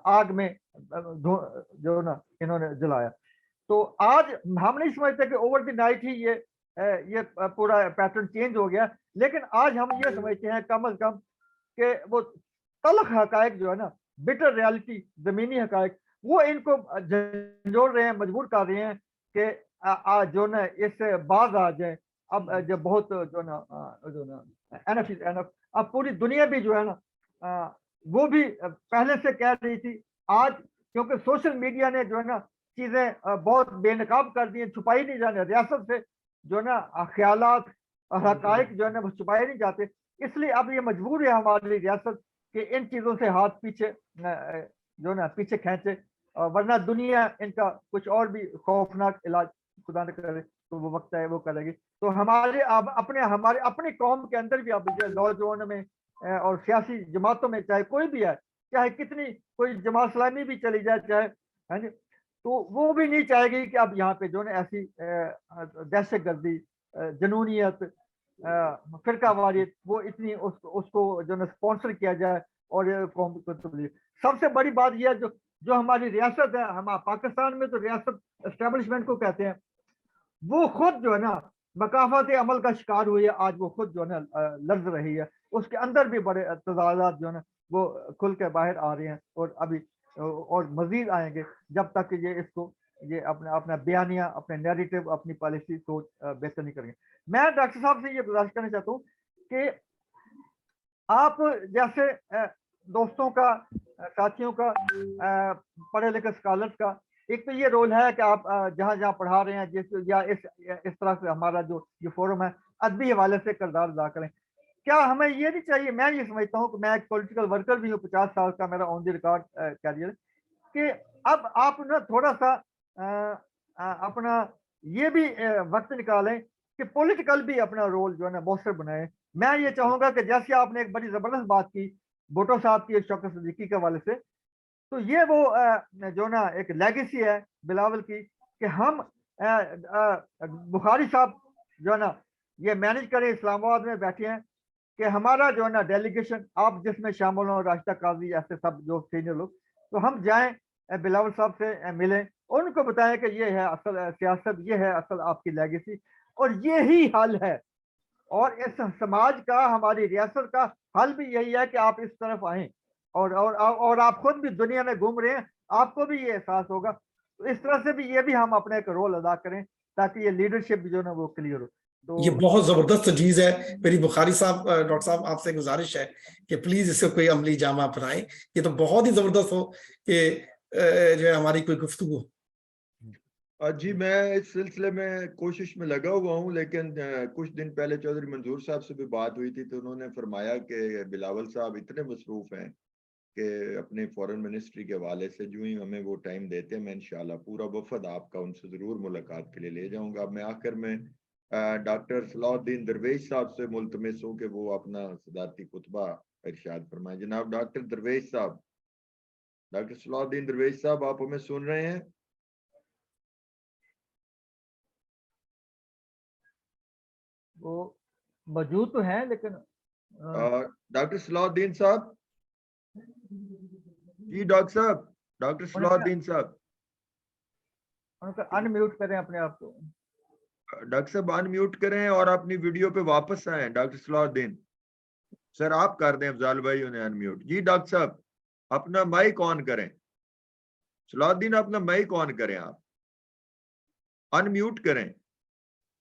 आग में जो ना इन्होंने जलाया। तो आज हम नहीं समझते कि ओवर द नाइट ही ये पूरा पैटर्न चेंज हो गया, लेकिन आज हम ये समझते हैं कम अज कम कि वो तल्ख हकायक जो है ना, बिटर रियलिटी, जमीनी हकायक, वो इनको झंझोड़ रहे हैं, मजबूर कर रहे हैं कि जो ना इससे बाज आ जाए। अब जब बहुत जो ना एनफ इज एनफ, अब पूरी दुनिया भी जो है ना वो भी पहले से कह रही थी। आज क्योंकि सोशल मीडिया ने जो है ना चीजें बहुत बेनकाब कर दी हैं, छुपाई नहीं जाने, रियासत से जो है ना ख्यालात और हकायक जो है ना वो छुपाए नहीं जाते। इसलिए अब ये मजबूर है हमारी रियासत कि इन चीजों से हाथ पीछे जो ना पीछे खींचे, वरना दुनिया इनका कुछ और भी खौफनाक इलाज खुदा न करे तो वो वक्त है वो करेगी। तो हमारे अब हमारे अपनी कौम के अंदर भी अब नौजवानों में और सियासी जमातों में, चाहे कोई भी है, चाहे कितनी कोई जमात इस्लामी भी चली जाए, चाहे है जी, तो वो भी नहीं चाहेगी कि अब यहाँ पे जो ना ऐसी दहशत गर्दी, जनूनियत, फिरका वारियत वो इतनी उसको जो ना स्पॉन्सर किया जाए और ये कौम को तब्दीली। सबसे बड़ी बात यह है जो हमारी रियासत है, हम पाकिस्तान में तो रियासत एस्टेब्लिशमेंट को कहते हैं, वो खुद जो है ना मकाफत अमल का शिकार हुई है। आज वो खुद जो है ना लर्ज रही है, उसके अंदर भी बड़े तजादात जो है ना वो खुल के बाहर आ रहे हैं, और अभी और मजीद आएंगे जब तक ये अपना अपना बयानिया, अपने नैरेटिव, अपनी पॉलिसी को बेहतर नहीं करेंगे। मैं डॉक्टर साहब से ये गुजारिश करना चाहता हूँ कि आप जैसे दोस्तों का, साथियों का, पढ़े लिखे स्कॉलर्स का, एक तो ये रोल है कि आप जहाँ जहाँ पढ़ा रहे हैं या इस तरह से हमारा जो ये फोरम है अदबी हवाले से किरदार अदा करें। क्या हमें ये नहीं चाहिए, मैं ये समझता हूँ कि मैं एक पॉलिटिकल वर्कर भी हूँ, 50 साल का मेरा ऑन द रिकॉर्ड कैरियर, कि अब आप ना थोड़ा सा अपना ये भी वक्त निकालें कि पॉलिटिकल भी अपना रोल जो है ना मौसर बनाए। मैं ये चाहूंगा कि जैसे आपने एक बड़ी जबरदस्त बात की भुट्टो साहब की, शौकत सिद्दीकी के हवाले से, तो ये वो जो ना एक लेगेसी है बिलावल की कि हम बुखारी साहब जो है ना ये मैनेज करें, इस्लामाबाद में बैठे हैं, कि हमारा जो है ना डेलीगेशन आप जिसमें शामिल हो, राशिदा काजी, ऐसे सब जो सीनियर लोग, तो हम जाएं बिलावल साहब से मिलें और उनको बताएं कि ये है असल सियासत, ये है असल आपकी लेगेसी, और ये ही हल है। और इस समाज का, हमारी रियासत का हल भी यही है कि आप इस तरफ आएं, और आप खुद भी दुनिया में घूम रहे हैं, आपको भी ये एहसास होगा। तो इस तरह से भी ये भी हम अपने एक रोल अदा करें ताकि ये लीडरशिप जो है ना वो क्लियर हो। ये तो बहुत जबरदस्त चीज है। मेरी बुखारी साहब, डॉक्टर साहब, आपसे गुजारिश है कि प्लीज इसको कोई अमली जामा अपनाएं। ये तो बहुत ही जबरदस्त हो कि जो है हमारी कोई गुफ्तगू हो। जी, मैं इस सिलसिले में कोशिश में लगा हुआ हूँ, लेकिन कुछ दिन पहले चौधरी मंजूर साहब से भी बात हुई थी, तो उन्होंने फरमाया कि बिलावल साहब इतने मसरूफ हैं कि अपने फॉरेन मिनिस्ट्री के हवाले से जो ही हमें वो टाइम देते हैं, मैं इंशाल्लाह पूरा वफद आपका उनसे ज़रूर मुलाकात के लिए ले जाऊंगा। अब मैं आखिर में डॉक्टर सलाहुद्दीन दरवेश साहब से मुल्तमिस हूँ कि वो अपना सदारती खुतबा इरशाद फरमाएं। जनाब डॉक्टर दरवेश साहब, डॉक्टर सलाहुद्दीन दरवेश साहब, आप हमें सुन रहे हैं? वो मौजूद तो है लेकिन डॉक्टर सलाहुद्दीन साहब, जी डॉक्टर साहब, डॉक्टर सलाहुद्दीन साहब, उनका अनम्यूट करें अपने आप को। डॉक्टर साहब अनम्यूट करें और अपनी वीडियो पे वापस आए। डॉक्टर सलाहुद्दीन सर, आप कर दें, अफजाल भाई उन्हें अनम्यूट। जी डॉक्टर साहब, अपना माइक ऑन करें। सलाहुद्दीन, अपना माइक ऑन करें, आप अनम्यूट करें।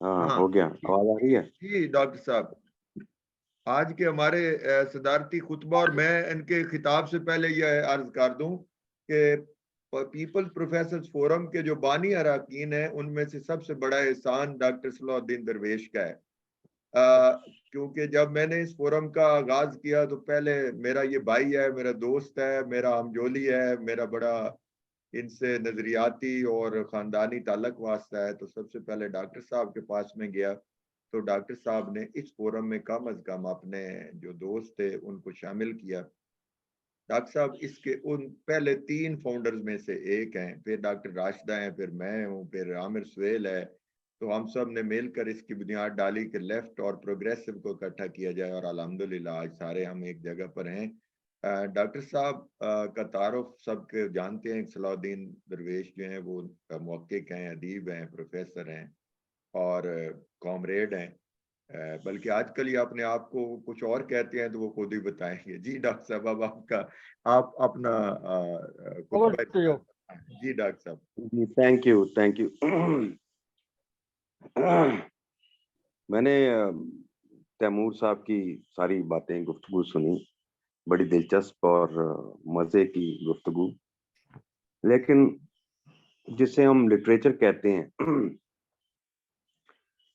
हाँ, हो गया, आवाज आ रही है? जी डॉक्टर साहब, आज के हमारे सदारती खुतबा, और मैं इनके खिताब से पहले यह अर्ज कर दूं कि पीपल्स प्रोफेसर्स फोरम के जो बानी अरकान हैं, उनमें से सबसे बड़ा एहसान डॉक्टर सलाहुद्दीन दरवेश का है। क्योंकि जब मैंने इस फोरम का आगाज किया तो पहले मेरा ये भाई है, मेरा दोस्त है, मेरा हमजोली है, मेरा बड़ा इनसे नजरियाती और ख़ानदानी ताल्लुक वास्ता है। तो सबसे पहले डॉक्टर साहब के पास में गया, तो डॉक्टर साहब ने इस फोरम में कम अज़ कम अपने जो दोस्त थे उनको शामिल किया। डॉक्टर साहब इसके उन पहले 3 फाउंडर्स में से एक हैं, फिर डॉक्टर राशिदा हैं, फिर मैं हूँ, फिर आमिर सुहेल है। तो हम सब ने मिलकर इसकी बुनियाद डाली कि लेफ्ट और प्रोग्रेसिव को इकट्ठा किया जाए, और अल्हम्दुलिल्लाह आज सारे हम एक जगह पर हैं। डॉक्टर साहब का तारुफ सबके जानते हैं। सलाहुद्दीन दरवेश जो हैं वो मुहक्किक हैं, अदीब हैं, प्रोफेसर हैं और कॉमरेड हैं। बल्कि आजकल ये अपने आप को कुछ और कहते हैं, तो वो खुद ही बताएंगे। जी डॉक्टर साहब, अब आपका, आप अपना खुतबा। जी डॉक्टर साहब। जी, थैंक यू, थैंक यू। मैंने तैमूर साहब की सारी बातें, गुफ्तगू सुनी, बड़ी दिलचस्प और मजे की गुफ्तगू। लेकिन जिसे हम लिटरेचर कहते हैं,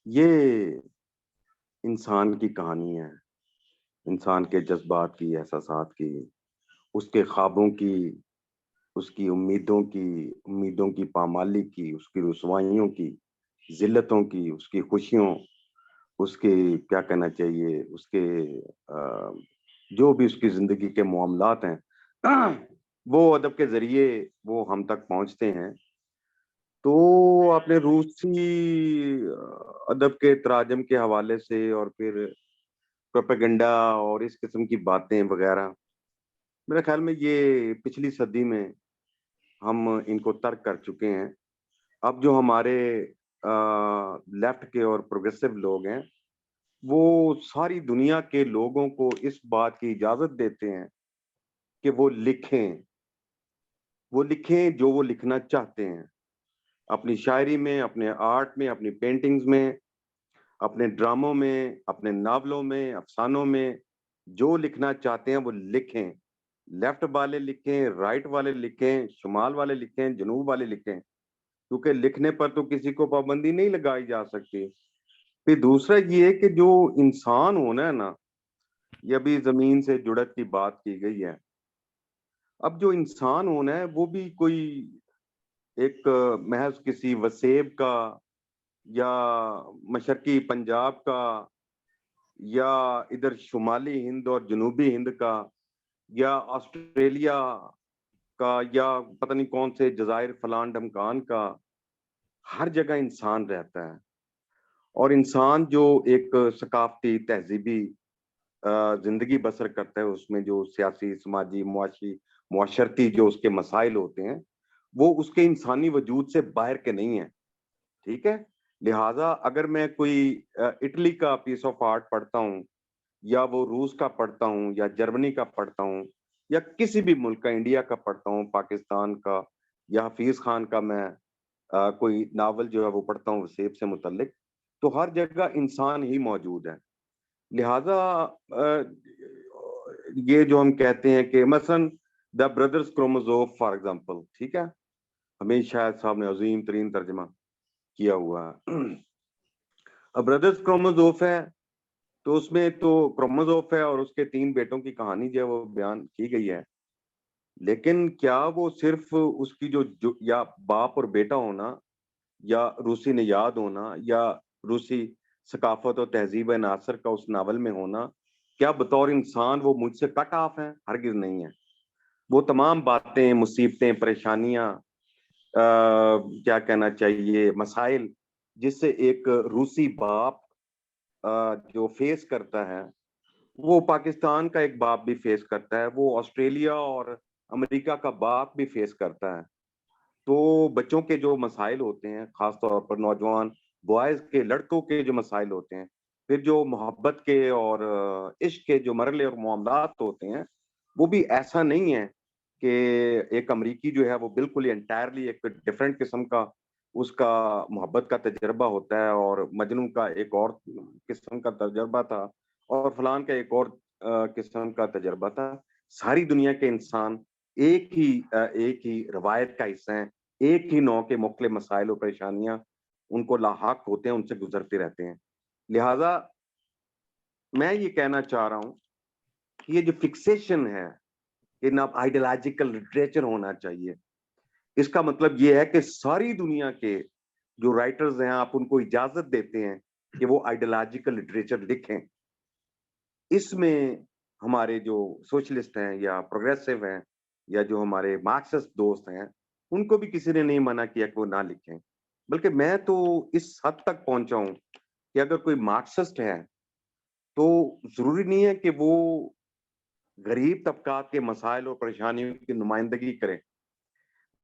ये इंसान की कहानी है, इंसान के जज्बात की, एहसासात की, उसके ख्वाबों की, उसकी उम्मीदों की पामाली की, उसकी रुसवाइयों की, जिल्लतों की, उसकी खुशियों, उसके क्या कहना चाहिए, उसके जो भी उसकी जिंदगी के मामलात हैं, वो अदब के जरिए वो हम तक पहुंचते हैं। तो आपने रूसी अदब के तराजम के हवाले से और फिर प्रोपेगेंडा और इस किस्म की बातें वगैरह, मेरे ख्याल में ये पिछली सदी में हम इनको तर्क कर चुके हैं। अब जो हमारे लेफ्ट के और प्रोग्रेसिव लोग हैं, वो सारी दुनिया के लोगों को इस बात की इजाजत देते हैं कि वो लिखें जो वो लिखना चाहते हैं, अपनी शायरी में, अपने आर्ट में, अपनी पेंटिंग्स में, अपने ड्रामों में, अपने नावलों में, अफसानों में, जो लिखना चाहते हैं वो लिखें। लेफ्ट वाले लिखें, राइट वाले लिखें, शुमाल वाले लिखें, जनूब वाले लिखें, क्योंकि लिखने पर तो किसी को पाबंदी नहीं लगाई जा सकती। फिर दूसरा ये है कि जो इंसान होना है ना, ये अभी जमीन से जुड़त की बात की गई है। अब जो इंसान होना है वो भी कोई एक महज किसी वसेब का या मशरकी पंजाब का या इधर शुमाली हिंद और जनूबी हिंद का या ऑस्ट्रेलिया का या पता नहीं कौन से जजायर फलान ढमकान का, हर जगह इंसान रहता है। और इंसान जो एक सकाफती तहजीबी जिंदगी बसर करता है, उसमें जो सियासी, समाजी, मुआशरती जो उसके मसाइल होते हैं, वो उसके इंसानी वजूद से बाहर के नहीं है। ठीक है, लिहाजा अगर मैं कोई इटली का पीस ऑफ आर्ट पढ़ता हूँ या वो रूस का पढ़ता हूँ या जर्मनी का पढ़ता हूँ या किसी भी मुल्क का, इंडिया का पढ़ता हूँ, पाकिस्तान का, या हफीज खान का मैं कोई नावल जो है वो पढ़ता हूँ वसेब से मुतल्लिक, तो हर जगह इंसान ही मौजूद है। लिहाजा ये जो हम कहते हैं कि मसलन the brothers chromosome for example, ठीक है, हमीद शायद साहब ने अजीम तरीन तर्जमा किया हुआ है। अब ब्रदर्स क्रोमोजोम है तो उसमें तो क्रोमोजोम है और उसके 3 बेटों की कहानी जो है वो बयान की गई है, लेकिन क्या वो सिर्फ उसकी जो या बाप और बेटा होना या रूसी नियाद होना या रूसी सकाफत और तहजीब नासर का उस नावल में होना, क्या बतौर इंसान वो मुझसे कट ऑफ है? हरगिज नहीं है। वो तमाम बातें, मुसीबतें, परेशानियां, क्या कहना चाहिए, मसाइल, जिससे एक रूसी बाप जो फेस करता है, वो पाकिस्तान का एक बाप भी फेस करता है, वो ऑस्ट्रेलिया और अमेरिका का बाप भी फेस करता है। तो बच्चों के जो मसाइल होते हैं, खास तौर पर नौजवान बॉयज के, लड़कों के जो मसाइल होते हैं, फिर जो मोहब्बत के और इश्क के जो मरले और मामलात होते हैं, वो भी ऐसा नहीं है कि एक अमरीकी जो है वो बिल्कुल ही एंटायरली एक डिफरेंट किस्म का उसका मोहब्बत का तजर्बा होता है और मजनू का एक और किस्म का तजर्बा था और फलान का एक और किस्म का तजर्बा था। सारी दुनिया के इंसान एक ही रवायत का हिस्सा हैं, एक ही नौ के मुख्तलिफ मसाइल और परेशानियां उनको लाहक होते हैं, उनसे गुजरते रहते हैं। लिहाजा मैं ये कहना चाह रहा हूं कि ये जो फिक्सेशन है कि ना आइडियोलॉजिकल लिटरेचर होना चाहिए, इसका मतलब ये है कि सारी दुनिया के जो राइटर्स हैं, आप उनको इजाजत देते हैं कि वो आइडियोलॉजिकल लिटरेचर लिखें। इसमें हमारे जो सोशलिस्ट हैं या प्रोग्रेसिव हैं या जो हमारे मार्क्सिस्ट दोस्त हैं, उनको भी किसी ने नहीं मना किया कि वो ना लिखें। बल्कि मैं तो इस हद तक पहुंचा हूं कि अगर कोई मार्क्सिस्ट है तो जरूरी नहीं है कि वो गरीब तबकात के मसाइल और परेशानियों की नुमाइंदगी करे,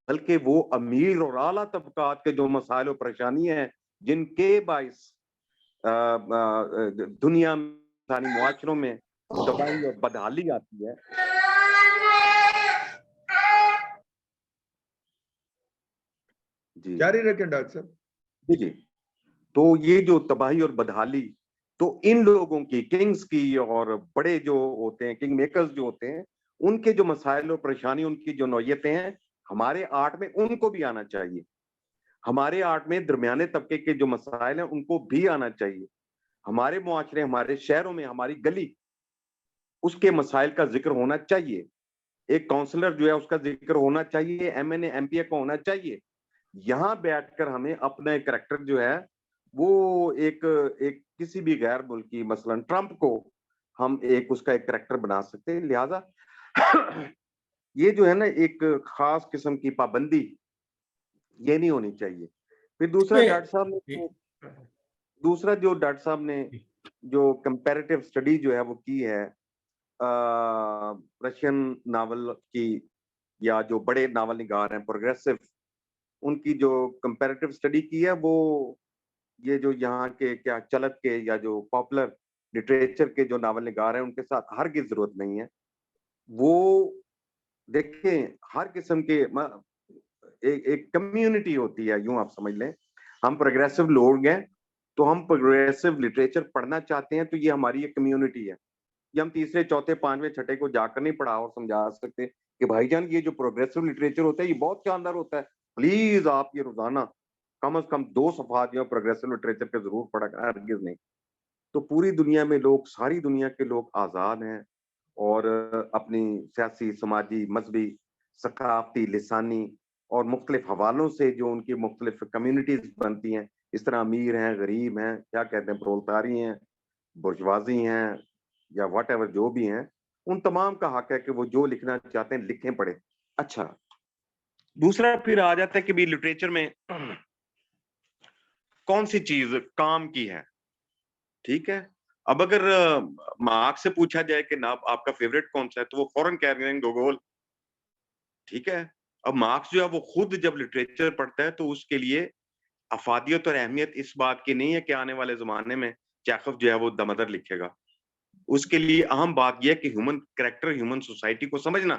बल्कि वो अमीर और आला तबकात के जो मसाइल और परेशानी हैं, जिनके बाइस दुनिया में, मुआशरों में तबाही और बदहाली आती है। जी जारी रखें डॉक्टर साहब। जी जी। तो ये जो तबाही और बदहाली, तो इन लोगों की, किंग्स की और बड़े जो होते हैं, किंग मेकर्स जो होते हैं, उनके जो मसाइल और परेशानी, उनकी जो नौयतें हैं, हमारे आर्ट में उनको भी आना चाहिए। हमारे आर्ट में दरमियाने तबके के जो मसाइल हैं उनको भी आना चाहिए। हमारे मुआशरे, हमारे शहरों में, हमारी गली, उसके मसाइल का जिक्र होना चाहिए। एक काउंसलर जो है उसका जिक्र होना चाहिए, एमएनए एमपीए का होना चाहिए। यहाँ बैठकर हमें अपना करैक्टर जो है वो एक एक किसी भी गैर मुल्की, मसलन ट्रंप को हम एक उसका एक करैक्टर बना सकते हैं। लिहाजा ये जो है ना एक खास किस्म की पाबंदी ये नहीं होनी चाहिए। फिर दूसरा डॉक्टर साहब ने दूसरा जो डॉक्टर साहब ने जो कंपैरेटिव स्टडी जो है वो की है रशियन नावल की या जो बड़े नावल निगार हैं प्रोग्रेसिव, उनकी जो कंपैरेटिव स्टडी की है, वो ये जो यहाँ के क्या चलत के या जो पॉपुलर लिटरेचर के जो नावल निगार हैं उनके साथ हरगिज़ ज़रूरत नहीं है। वो देखें हर किस्म के एक कम्युनिटी होती है, यूं आप समझ लें। हम प्रोग्रेसिव लोग हैं, तो हम प्रोग्रेसिव लिटरेचर पढ़ना चाहते हैं, तो ये हमारी एक कम्युनिटी है। ये हम तीसरे चौथे पांचवें छठे को जाकर नहीं पढ़ा और समझा सकते कि भाईजान ये जो प्रोग्रेसिव लिटरेचर होता है ये बहुत शानदार होता है, प्लीज आप ये रोजाना कम से कम 2 सफ़ात जो प्रोग्रेसिव लिटरेचर के जरूर पढ़ा करें, हरगिज़ नहीं। तो पूरी दुनिया में लोग, सारी दुनिया के लोग आजाद हैं और अपनी सियासी, समाजी, मजहबी, सकाफती, लिसानी और मुख्तलिफ हवालों से जो उनकी मुख्तलिफ कम्युनिटीज बनती हैं, इस तरह अमीर हैं, गरीब हैं, क्या कहते हैं, प्रोलतारी हैं, बुर्जवाजी हैं या व्हाटएवर जो भी हैं, उन तमाम का हक है कि वो जो लिखना चाहते हैं लिखें, पढ़ें। अच्छा, दूसरा फिर आ जाता है कि भी लिटरेचर में कौन सी चीज काम की है, ठीक है। अब अगर मार्क्स से पूछा जाए कि ना आपका फेवरेट कौन सा है, तो वो फौरन कह रहे हैं गोगोल, ठीक है। अब मार्क्स जो है वो खुद जब लिटरेचर पढ़ता है तो उसके लिए अफादियत और अहमियत इस बात की नहीं है कि आने वाले जमाने में चेखव जो है वो द मदर लिखेगा। उसके लिए अहम बात यह है कि ह्यूमन कैरेक्टर, ह्यूमन सोसाइटी को समझना।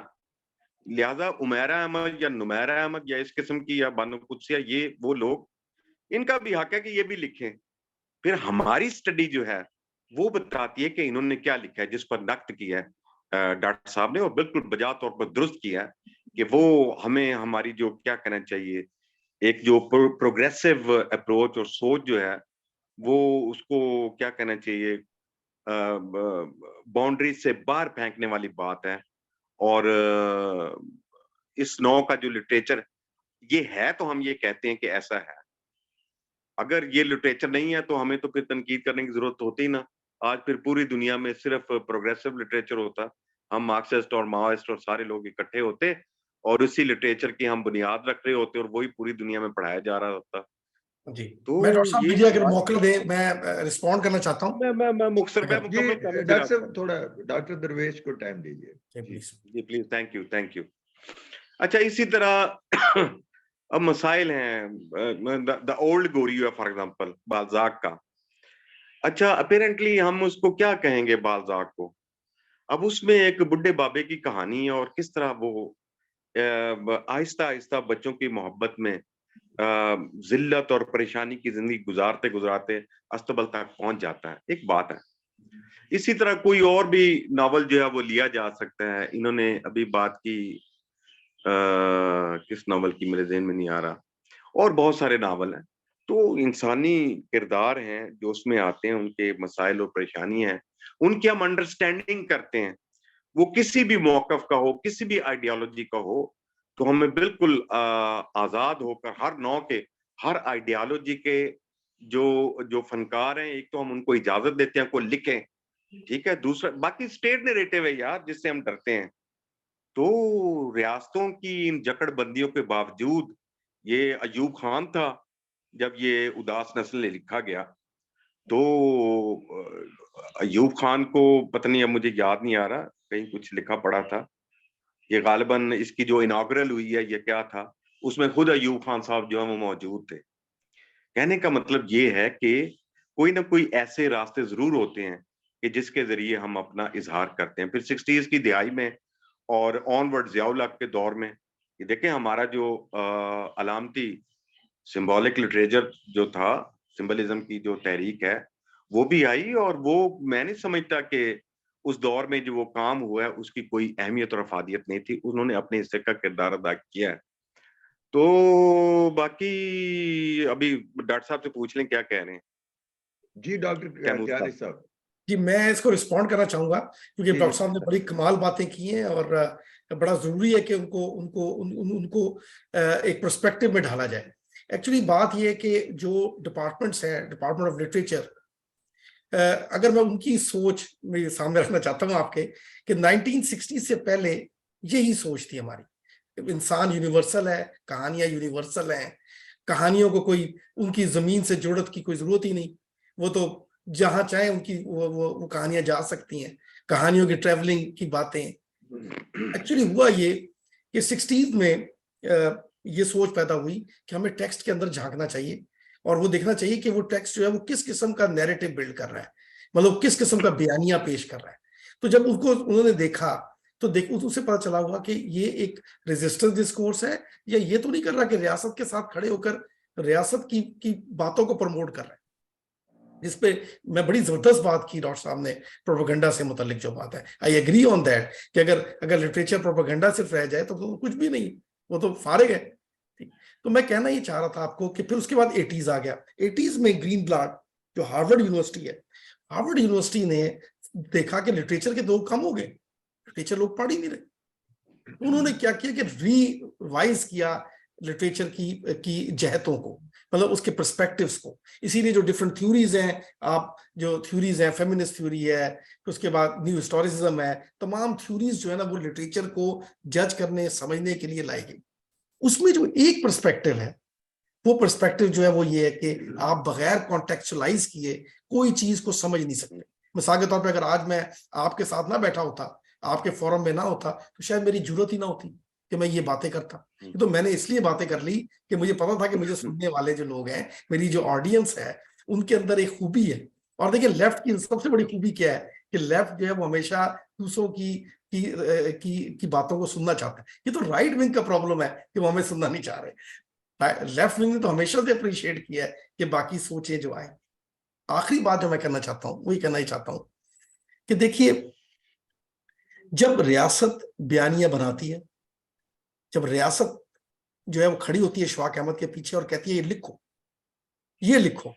लिहाजा उमैरा अहमद या नुमैरा अहमद या इस किस्म की या बानो कुद्सिया, ये वो लोग, इनका भी हक है कि ये भी लिखें। फिर हमारी स्टडी जो है वो बताती है कि इन्होंने क्या लिखा है, जिस पर नक्द किया है डॉक्टर साहब ने, और बिल्कुल बजा तौर पर दुरुस्त किया है कि वो हमें हमारी जो क्या करना चाहिए, एक जो प्रोग्रेसिव अप्रोच और सोच जो है वो उसको क्या कहना चाहिए, बाउंड्री से बाहर फेंकने वाली बात है। और इस नौ का जो लिटरेचर ये है, तो हम ये कहते हैं कि ऐसा है। अगर ये लिटरेचर नहीं है तो हमें तो फिर तनकीद करने की जरूरत होती ही ना। आज फिर पूरी दुनिया में सिर्फ प्रोग्रेसिव लिटरेचर होता, हम मार्क्सिस्ट और माओइस्ट और सारे लोग इकट्ठे होते और उसी लिटरेचर की हम बुनियाद रख रहे होते और वही पूरी दुनिया में पढ़ाया जा रहा होता। जी, तो मैं डॉक्टर साहब ये मुझे अगर मौका दें, मैं रिस्पॉन्ड करना चाहता हूँ। मैं मुख्तसर अगर मैं जी मुकम्मल करूं फिर डॉक्टर आप। साहब, थोड़ा डॉक्टर दरवेश को टाइम दीजिए। जी, जी प्लीज। जी प्लीज, थैंक यू। अच्छा, इसी तरह अब मसाइल हैं, the old Goriot for example Balzac का। अच्छा, अपेरेंटली हम उसको क्या कहेंगे बाल्जाक को। अब उसमें एक बुड्ढे बाबे की कहानी है और किस तरह वो आहिस्ता आहिस्ता बच्चों की मोहब्बत में जिल्लत और परेशानी की जिंदगी गुजारते गुजारते अस्तबल तक पहुंच जाता है। एक बात है, इसी तरह कोई और भी नावल जो है वो लिया जा सकता है। इन्होंने अभी बात की किस नावल की मेरे ज़हन में नहीं आ रहा, और बहुत सारे नावल हैं। तो इंसानी किरदार हैं जो उसमें आते हैं, उनके मसाइल और परेशानी हैं, उनकी हम अंडरस्टैंडिंग करते हैं। वो किसी भी मौक़िफ़ का हो, किसी भी आइडियोलॉजी का हो, तो हमें बिल्कुल आज़ाद होकर हर नौ के, हर आइडियोलॉजी के जो जो फनकार हैं, एक तो हम उनको इजाज़त देते हैं कि वो लिखें, ठीक है? दूसरा, बाकी स्टेट नैरेटिव है यार जिससे हम डरते हैं। तो रियासतों की इन जकड़बंदियों के बावजूद, ये अयूब खान था जब ये उदास नस्ल ने लिखा गया, तो अयूब खान को पता नहीं, अब मुझे याद नहीं आ रहा, कहीं कुछ लिखा पड़ा था। ये गालिबन इसकी जो इनॉग्रल हुई है, ये क्या था, उसमें खुद अयूब खान साहब जो है वो मौजूद थे। कहने का मतलब ये है कि कोई ना कोई ऐसे रास्ते ज़रूर होते हैं कि जिसके ज़रिए हम अपना इज़हार करते हैं। फिर 60s की दिहाई में और ऑनवर्ड ज़िया-उल हक के दौर में, ये देखें हमारा जो अलामती सिंबॉलिक लिटरेचर जो था, सिंबलिज्म की जो तहरीक है, वो भी आई, और वो मैं नहीं समझता कि उस दौर में जो वो काम हुआ है उसकी कोई अहमियत और अफादियत नहीं थी। उन्होंने अपने हिस्से का किरदार अदा किया है। तो बाकी अभी डॉक्टर साहब से पूछ लें क्या कह रहे हैं? जी डॉक्टर तैमूर त्यारी साहब। साहब। जी, मैं इसको रिस्पॉन्ड करना चाहूंगा क्योंकि जी डॉक्टर जी साहब ने बड़ी कमाल बातें की हैं और बड़ा जरूरी है कि उनको एक पर्सपेक्टिव में ढाला जाए। एक्चुअली बात यह है कि जो डिपार्टमेंट्स हैं, डिपार्टमेंट ऑफ लिटरेचर, अगर मैं उनकी सोच मेरे सामने रखना चाहता हूँ आपके, कि 1960 से पहले यही सोच थी हमारी। इंसान यूनिवर्सल है, कहानियां यूनिवर्सल हैं, कहानियों को कोई उनकी जमीन से जुड़त की कोई जरूरत ही नहीं, वो तो जहां चाहे उनकी वो कहानियां जा सकती हैं। कहानियों की ट्रैवलिंग की बातें। एक्चुअली हुआ ये कि 60s में ये सोच पैदा हुई कि हमें टेक्स्ट के अंदर झांकना चाहिए और वो देखना चाहिए कि वो टेक्स्ट जो है वो किस किस्म का नैरेटिव बिल्ड कर रहा है, मतलब किस किस्म का बयानिया पेश कर रहा है। तो जब उसको उन्होंने देखा तो उससे पता चला हुआ कि ये एक रेजिस्टेंस डिस्कोर्स है, या ये तो नहीं कर रहा कि रियासत के साथ खड़े होकर रियासत की बातों को प्रमोट कर रहा है। जिस पे मैं बड़ी जबरदस्त बात की डॉक्टर साहब ने प्रोपेगेंडा से मुतालिक जो बात है, आई एग्री ऑन दैट कि अगर लिटरेचर प्रोपेगेंडा सिर्फ रह जाए तो कुछ भी नहीं, वो तो फारिग है। ठीक, तो मैं कहना ये चाह रहा था आपको कि फिर उसके बाद 80s आ गया। 80s में ग्रीनब्लाट जो हार्वर्ड यूनिवर्सिटी है, हार्वर्ड यूनिवर्सिटी ने देखा कि लिटरेचर के दो कम हो गए, लिटरेचर लोग पढ़ ही नहीं रहे। उन्होंने क्या किया कि रिवाइज किया लिटरेचर की जहतों को, मतलब उसके पर्सपेक्टिव्स को। इसीलिए जो डिफरेंट थ्योरीज हैं, आप जो थ्योरीज हैं, फेमिनिस्ट थ्योरी है, उसके बाद न्यू हिस्टोरिसिज्म है, तमाम थ्योरीज जो है ना वो लिटरेचर को जज करने समझने के लिए लाई गई। उसमें जो एक पर्सपेक्टिव है, वो पर्सपेक्टिव जो है वो ये है कि आप बगैर कॉन्टेक्चुअलाइज किए कोई चीज को समझ नहीं सकते। मिसाल के तौर पर अगर आज मैं आपके साथ ना बैठा होता, आपके फोरम में ना होता, तो शायद मेरी जरूरत ही ना होती कि मैं ये बातें करता। तो मैंने इसलिए बातें कर ली कि मुझे पता था कि मुझे सुनने वाले जो लोग हैं, मेरी जो ऑडियंस है, उनके अंदर एक खूबी है। और देखिए लेफ्ट की सबसे बड़ी खूबी क्या है कि लेफ्ट जो है वो हमेशा दूसरों की बातों को सुनना चाहता है। ये तो राइट विंग का प्रॉब्लम है कि वो हमें सुनना नहीं चाह रहे। लेफ्ट विंग ने तो हमेशा से अप्रिशिएट किया है कि बाकी सोचें जो आए। आखिरी बात जो मैं करना चाहता हूं वही कहना ही चाहता हूं कि देखिए, जब रियासत बयानिया बनाती है, जब रियासत जो है वो खड़ी होती है शवाक अहमद के पीछे और कहती है ये लिखो, ये लिखो।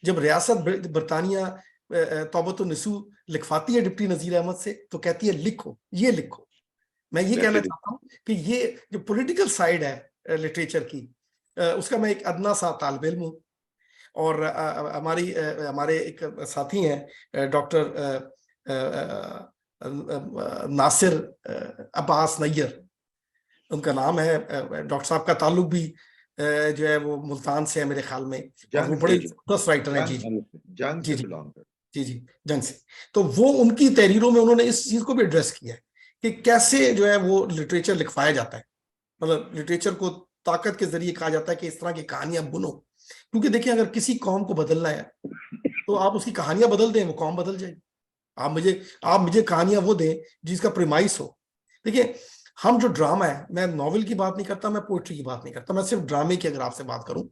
जब रियासत बरतानिया तौबतुन नसू लिखवाती है डिप्टी नजीर अहमद से, तो कहती है लिखो, ये लिखो। मैं ये कहना चाहता हूं कि ये जो पॉलिटिकल साइड है लिटरेचर की, उसका मैं एक अदना सा तालिब इल्म हूं। और हमारे एक साथी हैं डॉक्टर नासिर अब्बास नैयर, उनका नाम है। डॉक्टर साहब का ताल्लुक भी जो है वो मुल्तान से है मेरे ख्याल में, और वो बड़े जबरदस्त राइटर हैं। जी जंग जी से बिलोंग करते, जी जंग से। तो वो उनकी तहरीरों में उन्होंने इस चीज को भी एड्रेस किया है कि कैसे जो है वो लिटरेचर लिखवाया जाता है, मतलब लिटरेचर को ताकत के जरिए कहा जाता है कि इस तरह की कहानियां बुनो। क्योंकि देखिए, अगर किसी कौम को बदलना है तो आप उसकी कहानियां बदल दें, वो कौम बदल जाएगी। आप मुझे कहानियां वो दें जिसका प्रीमाइस हो। देखिए, हम जो ड्रामा है, मैं नॉवेल की बात नहीं करता, मैं पोइट्री की बात नहीं करता, मैं सिर्फ ड्रामे की अगर आपसे बात करूं,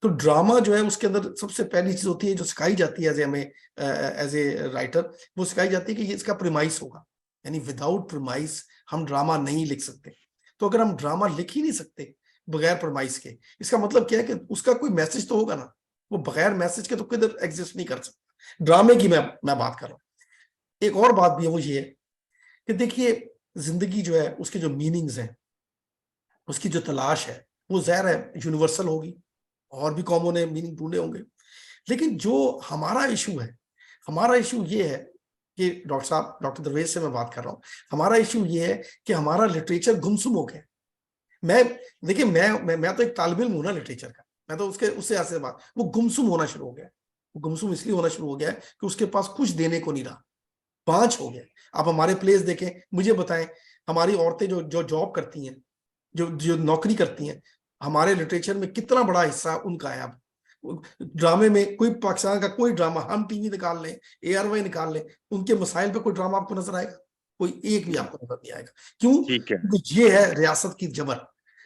तो ड्रामा जो है उसके अंदर सबसे पहली चीज होती है जो सिखाई जाती है एज ए राइटर, वो सिखाई जाती है कि ये इसका प्रीमाइस होगा, यानी विदाउट प्रीमाइस हम ड्रामा नहीं लिख सकते। तो अगर हम ड्रामा लिख ही नहीं सकते बगैर प्रीमाइस के, इसका मतलब क्या है कि उसका कोई मैसेज तो होगा ना, वो बगैर मैसेज के तो किधर एग्जिस्ट नहीं कर सकता। ड्रामे की मैं बात कर रहा हूँ। एक और बात भी है, वो ये है कि देखिए, जिंदगी जो है उसके जो मीनिंग्स हैं, उसकी जो तलाश है, वो ज़ाहिर है यूनिवर्सल होगी, और भी कौमों ने मीनिंग ढूंढे होंगे। लेकिन जो हमारा इशू है, हमारा इशू ये है कि डॉक्टर साहब, डॉक्टर दरवेज से मैं बात कर रहा हूँ, हमारा इशू ये है कि हमारा लिटरेचर गुमसुम हो गया। देखिए, मैं तो एक तालिब इल्म हूं ना लिटरेचर का, मैं तो उससे ऐसे बात, वो गुमसुम होना शुरू हो गया। वो गुमसुम इसलिए होना शुरू हो गया है कि उसके पास कुछ देने को नहीं रहा, पांच हो गए। आप हमारे प्लेस देखें, मुझे बताएं, हमारी औरतें जो जॉब करती हैं, जो नौकरी करती हैं, हमारे लिटरेचर में कितना बड़ा हिस्सा उनका है। अब ड्रामे में कोई पाकिस्तान का कोई ड्रामा, हम टीवी निकाल लें, ARY निकाल लें, उनके मसाइल पे कोई ड्रामा आपको नजर आएगा? कोई एक भी आपको नजर नहीं आएगा। क्यों? क्योंकि ये है रियासत की जबर,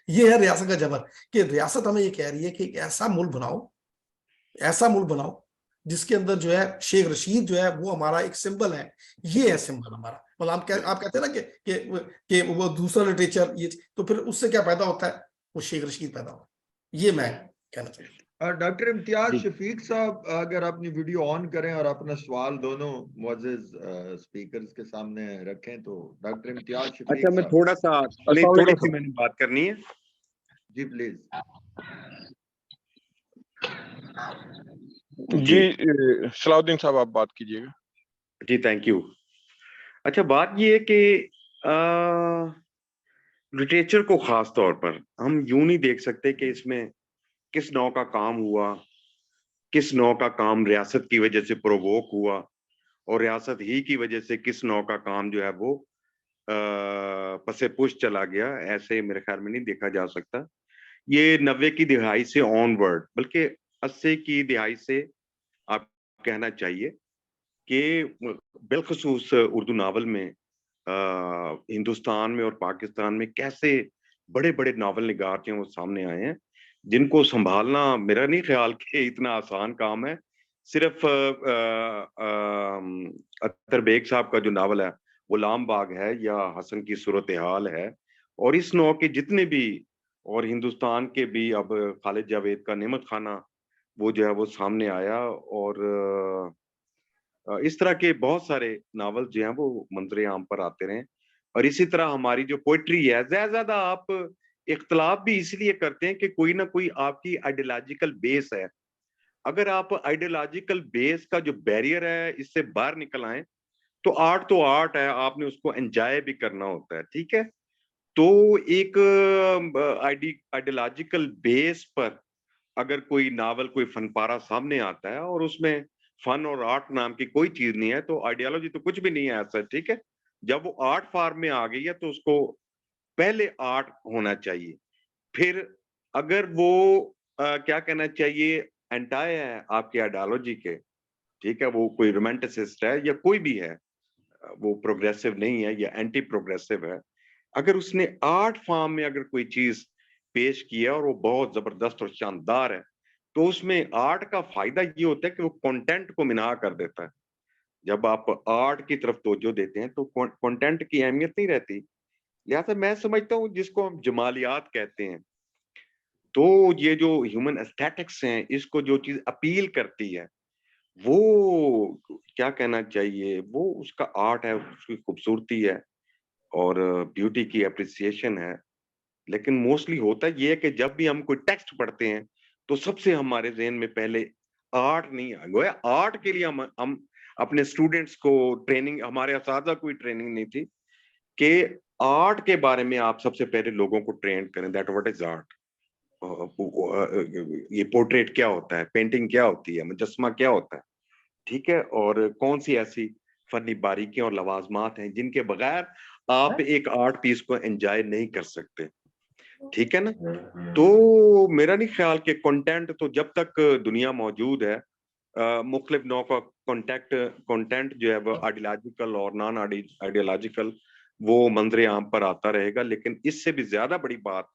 ये है रियासत का जबर, कि रियासत हमें ये कह रही है कि ऐसा मुल्क बनाओ, ऐसा मुल्क बनाओ जिसके अंदर जो है शेख रशीद जो है वो हमारा एक सिंबल है, ये है सिंबल हमारा। मतलब आप कहते हैं ना कि वो दूसरा लिटरेचर, ये तो फिर उससे क्या पैदा होता है? वो शेख रशीद पैदा होता है। ये मैं कहना चाहता हूँ। डॉक्टर इम्तियाज शफीक साहब, अगर अपनी वीडियो ऑन करें और अपना सवाल दोनों मुअज़्ज़िज़ स्पीकर्स के सामने रखें, तो डॉक्टर इम्तियाज शफीक। अच्छा, मैं थोड़ा सी मैंने बात करनी है। जी प्लीज। जी सलाउद्दीन साहब, आप बात कीजिएगा। जी, थैंक यू। अच्छा, बात ये है कि लिटरेचर को खास तौर पर हम यूं नहीं देख सकते कि इसमें किस नौ का काम हुआ, किस नौ का काम रियासत की वजह से प्रोवोक हुआ और रियासत ही की वजह से किस नौ का काम जो है वो पसे पुश चला गया, ऐसे मेरे ख्याल में नहीं देखा जा सकता। ये 90 की दिहाई से ऑनवर्ड, बल्कि 80 की दिहाई से आप कहना चाहिए कि बिलखसूस उर्दू नावल में हिंदुस्तान में और पाकिस्तान में कैसे बड़े-बड़े नावल निगार जो हैं वो सामने आए हैं, जिनको सँभालना मेरा नहीं ख्याल कि इतना आसान काम है। सिर्फ़ अख्तर बेग साहब का जो नावल है, गुलाम बाग है या हसन की सूरत-ए-हाल है, और इस नौ के जितने भी, और हिंदुस्तान के भी, अब खालिद जावेद का नेमत खाना वो जो है वो सामने आया, और इस तरह के बहुत सारे नावल जो हैं वो मंज़रे आम पर आते रहे। और इसी तरह हमारी जो पोएट्री है, ज़्यादा आप इख्तिलाफ भी इसलिए करते हैं कि कोई ना कोई आपकी आइडियोलॉजिकल बेस है। अगर आप आइडियोलॉजिकल बेस का जो बैरियर है इससे बाहर निकल आएँ, तो आर्ट है, आपने उसको एन्जॉय भी करना होता है, ठीक है? तो एक आइडियोलॉजिकल बेस पर अगर कोई नावल, कोई फनपारा सामने आता है और उसमें फन और आर्ट नाम की कोई चीज नहीं है, तो आइडियोलॉजी तो कुछ भी नहीं है ऐसा, ठीक है? जब वो आर्ट फॉर्म में आ गई है तो उसको पहले आर्ट होना चाहिए, फिर अगर वो क्या कहना चाहिए, एंटाई है आपकी आइडियोलॉजी के, ठीक है? वो कोई रोमांटिसिस्ट है या कोई भी है, वो प्रोग्रेसिव नहीं है या एंटी प्रोग्रेसिव है, अगर उसने आर्ट फॉर्म में अगर कोई चीज पेश किया और वो बहुत जबरदस्त और शानदार है, तो उसमें आर्ट का फायदा ये होता है कि वो कंटेंट को मिना कर देता है। जब आप आर्ट की तरफ तवज्जो देते हैं तो कंटेंट की अहमियत नहीं रहती। लिहाजा मैं समझता हूँ जिसको हम जमालियात कहते हैं, तो ये जो ह्यूमन एस्थेटिक्स हैं, इसको जो चीज अपील करती है, वो क्या कहना चाहिए, वो उसका आर्ट है, उसकी खूबसूरती है और ब्यूटी की एप्रिसिएशन है। लेकिन मोस्टली होता ये है कि जब भी हम कोई टेक्स्ट पढ़ते हैं, तो सबसे हमारे ज़हन में पहले आर्ट नहीं आ गोया आर्ट के लिए हम अपने स्टूडेंट्स को ट्रेनिंग, हमारे असातिज़ा को ट्रेनिंग नहीं थी कि आर्ट के बारे में आप सबसे पहले लोगों को ट्रेन करें, दैट व्हाट इज़ आर्ट। ये पोर्ट्रेट क्या होता है, पेंटिंग क्या होती है, मुजस्समा क्या होता है, ठीक है? और कौन-सी ऐसी फ़नी बारीकियाँ और लवाज़मात हैं जिनके बगैर आप एक आर्ट पीस को एन्जॉय नहीं कर सकते, ठीक है ना? तो मेरा नहीं ख्याल कि कंटेंट तो जब तक दुनिया मौजूद है, मुख्तलिफ नौ का कंटेंट जो है वो आइडियोलॉजिकल और नॉन आइडियोलॉजिकल वो मंजरे आम पर आता रहेगा। लेकिन इससे भी ज्यादा बड़ी बात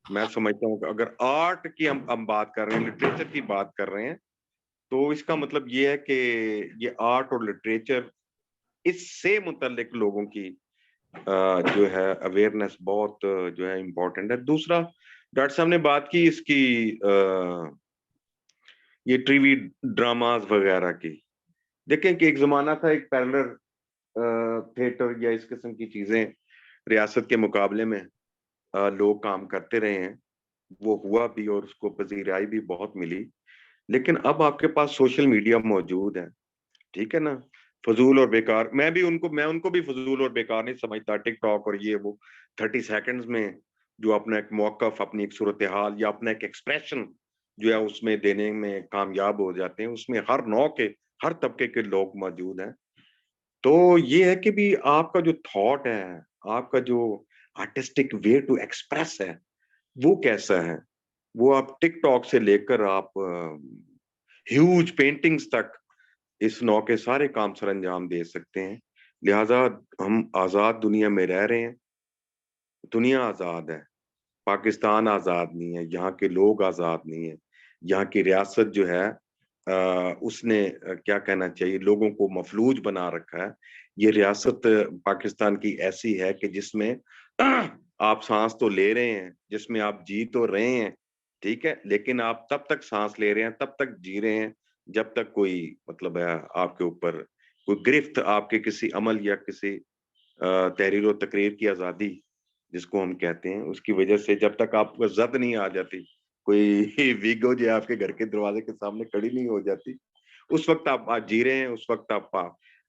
मैं समझता हूँ कि अगर आर्ट की हम बात कर रहे हैं, लिटरेचर की बात कर रहे हैं, तो इसका मतलब ये है कि ये आर्ट और लिटरेचर, इससे मुतल्लिक लोगों की जो है अवेयरनेस बहुत जो है इम्पोर्टेंट है। दूसरा, डॉक्टर साहब ने बात की इसकी ये टीवी ड्रामास वगैरह की। देखें कि एक जमाना था, एक पैरेलल थिएटर या इस किस्म की चीजें रियासत के मुकाबले में लोग काम करते रहे हैं, वो हुआ भी और उसको पजीराई भी बहुत मिली। लेकिन अब आपके पास सोशल मीडिया मौजूद है, ठीक है ना? फजूल और बेकार, मैं उनको भी फजूल और बेकार नहीं समझता। टिकटॉक और ये वो 30 सेकंड्स में जो अपना एक मौकफ, अपनी एक सूरत हाल या अपना एक एक्सप्रेशन जो है उसमें देने में कामयाब हो जाते हैं, उसमें हर नौ के, हर तबके के लोग मौजूद हैं। तो ये है कि भी आपका जो थॉट है, आपका जो आर्टिस्टिक वे टू एक्सप्रेस है, वो कैसा है? वो आप टिकटॉक से लेकर आप ह्यूज पेंटिंग्स तक इस नौ के सारे काम सरअंजाम दे सकते हैं। लिहाजा हम आज़ाद दुनिया में रह रहे हैं, दुनिया आज़ाद है, पाकिस्तान आज़ाद नहीं है, यहाँ के लोग आज़ाद नहीं है, यहाँ की रियासत जो है उसने क्या कहना चाहिए, लोगों को मफलूज बना रखा है। ये रियासत पाकिस्तान की ऐसी है कि जिसमें आप सांस तो ले रहे हैं, जिसमें आप जी तो रहे हैं, ठीक है? लेकिन आप तब तक सांस ले रहे हैं, तब तक जी रहे हैं, जब तक कोई मतलब है आपके ऊपर कोई गिरफ्त, आपके किसी अमल या किसी तहरीर और तकरीर की आज़ादी जिसको हम कहते हैं, उसकी वजह से जब तक आपको ज़द नहीं आ जाती, कोई वीगो जो है आपके घर के दरवाजे के सामने खड़ी नहीं हो जाती, उस वक़्त आप आज जी रहे हैं, उस वक़्त आप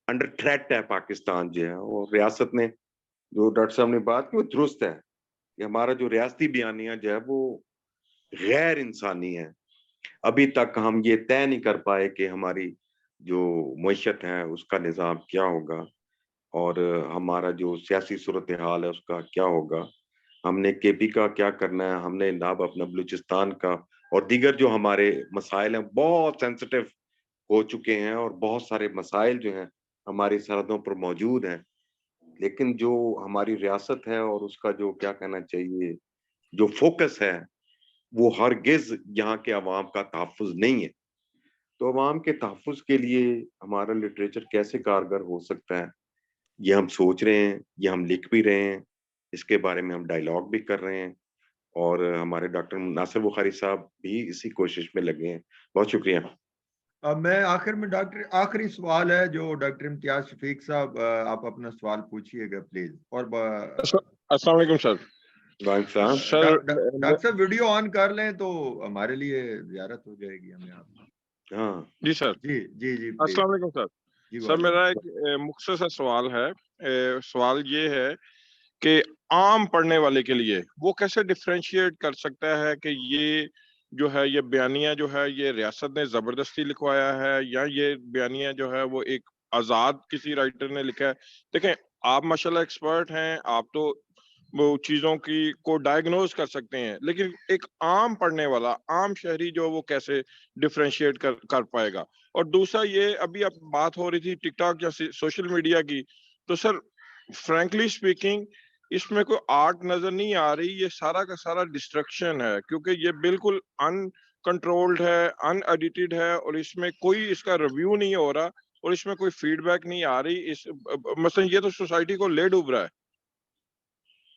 अंडर थ्रेट है पाकिस्तान जो है। और रियासत ने जो डॉक्टर साहब ने बात की वो दुरुस्त है, कि हमारा जो रियासती बयानिया जो है वो गैर इंसानी है। अभी तक हम ये तय नहीं कर पाए कि हमारी जो मईशत है उसका निज़ाम क्या होगा, और हमारा जो सियासी सूरत हाल है उसका क्या होगा, हमने केपी का क्या करना है, हमने नाब अपना बलूचिस्तान का और दीगर जो हमारे मसाइल हैं बहुत सेंसिटिव हो चुके हैं और बहुत सारे मसाइल जो हैं हमारी सरहदों पर मौजूद हैं। लेकिन जो हमारी रियासत है और उसका जो क्या कहना चाहिए, जो फ़ोकस है, वो हरगिज़ यहाँ के अवाम का तहफ़्फ़ुज़ नहीं है। तो अवाम के तहफ़्फ़ुज़ के लिए हमारा लिटरेचर कैसे कारगर हो सकता है, ये हम सोच रहे हैं, ये हम लिख भी रहे हैं, इसके बारे में हम डायलॉग भी कर रहे हैं और हमारे डॉक्टर नासिर बुखारी साहब भी इसी कोशिश में लगे हैं। बहुत शुक्रिया। अब मैं आखिर में डॉक्टर, आखिरी सवाल है जो डॉक्टर इम्तियाज शफीक साहब, आप अपना सवाल पूछिएगा प्लीज। और अस्सलाम वालेकुम सर। वालेकुम सलाम। सर डॉक्टर साहब वीडियो ऑन कर लें तो हमारे लिए ज़ियारत हो जाएगी हमें आप। हाँ, जी सर। जी जी जी प्लीज। अस्सलाम वालेकुम सर। जी सर मेरा एक मुख्तसर सवाल है। सवाल ये है कि आम पढ़ने वाले के लिए वो कैसे डिफरेंशिएट कर सकता है कि ये जो है ये बयानिया जो है ये रियासत ने जबरदस्ती लिखवाया है या ये बयानिया जो है वो एक आजाद किसी राइटर ने लिखा है। देखें, आप माशाल्लाह एक्सपर्ट हैं, आप तो वो चीजों की को डायग्नोज कर सकते हैं, लेकिन एक आम पढ़ने वाला आम शहरी जो वो कैसे डिफरेंशिएट कर पाएगा। और दूसरा ये अभी अब बात हो रही थी टिकटॉक या सोशल मीडिया की, तो सर फ्रैंकली स्पीकिंग इसमें कोई आर्ट नजर नहीं आ रही, ये सारा का सारा डिस्ट्रक्शन है क्योंकि ये बिल्कुल अनकंट्रोल्ड है, अनएडिटेड है और इसमें कोई इसका रिव्यू नहीं हो रहा और इसमें कोई फीडबैक नहीं आ रही। इस मसलन ये तो सोसाइटी को ले डूब रहा है।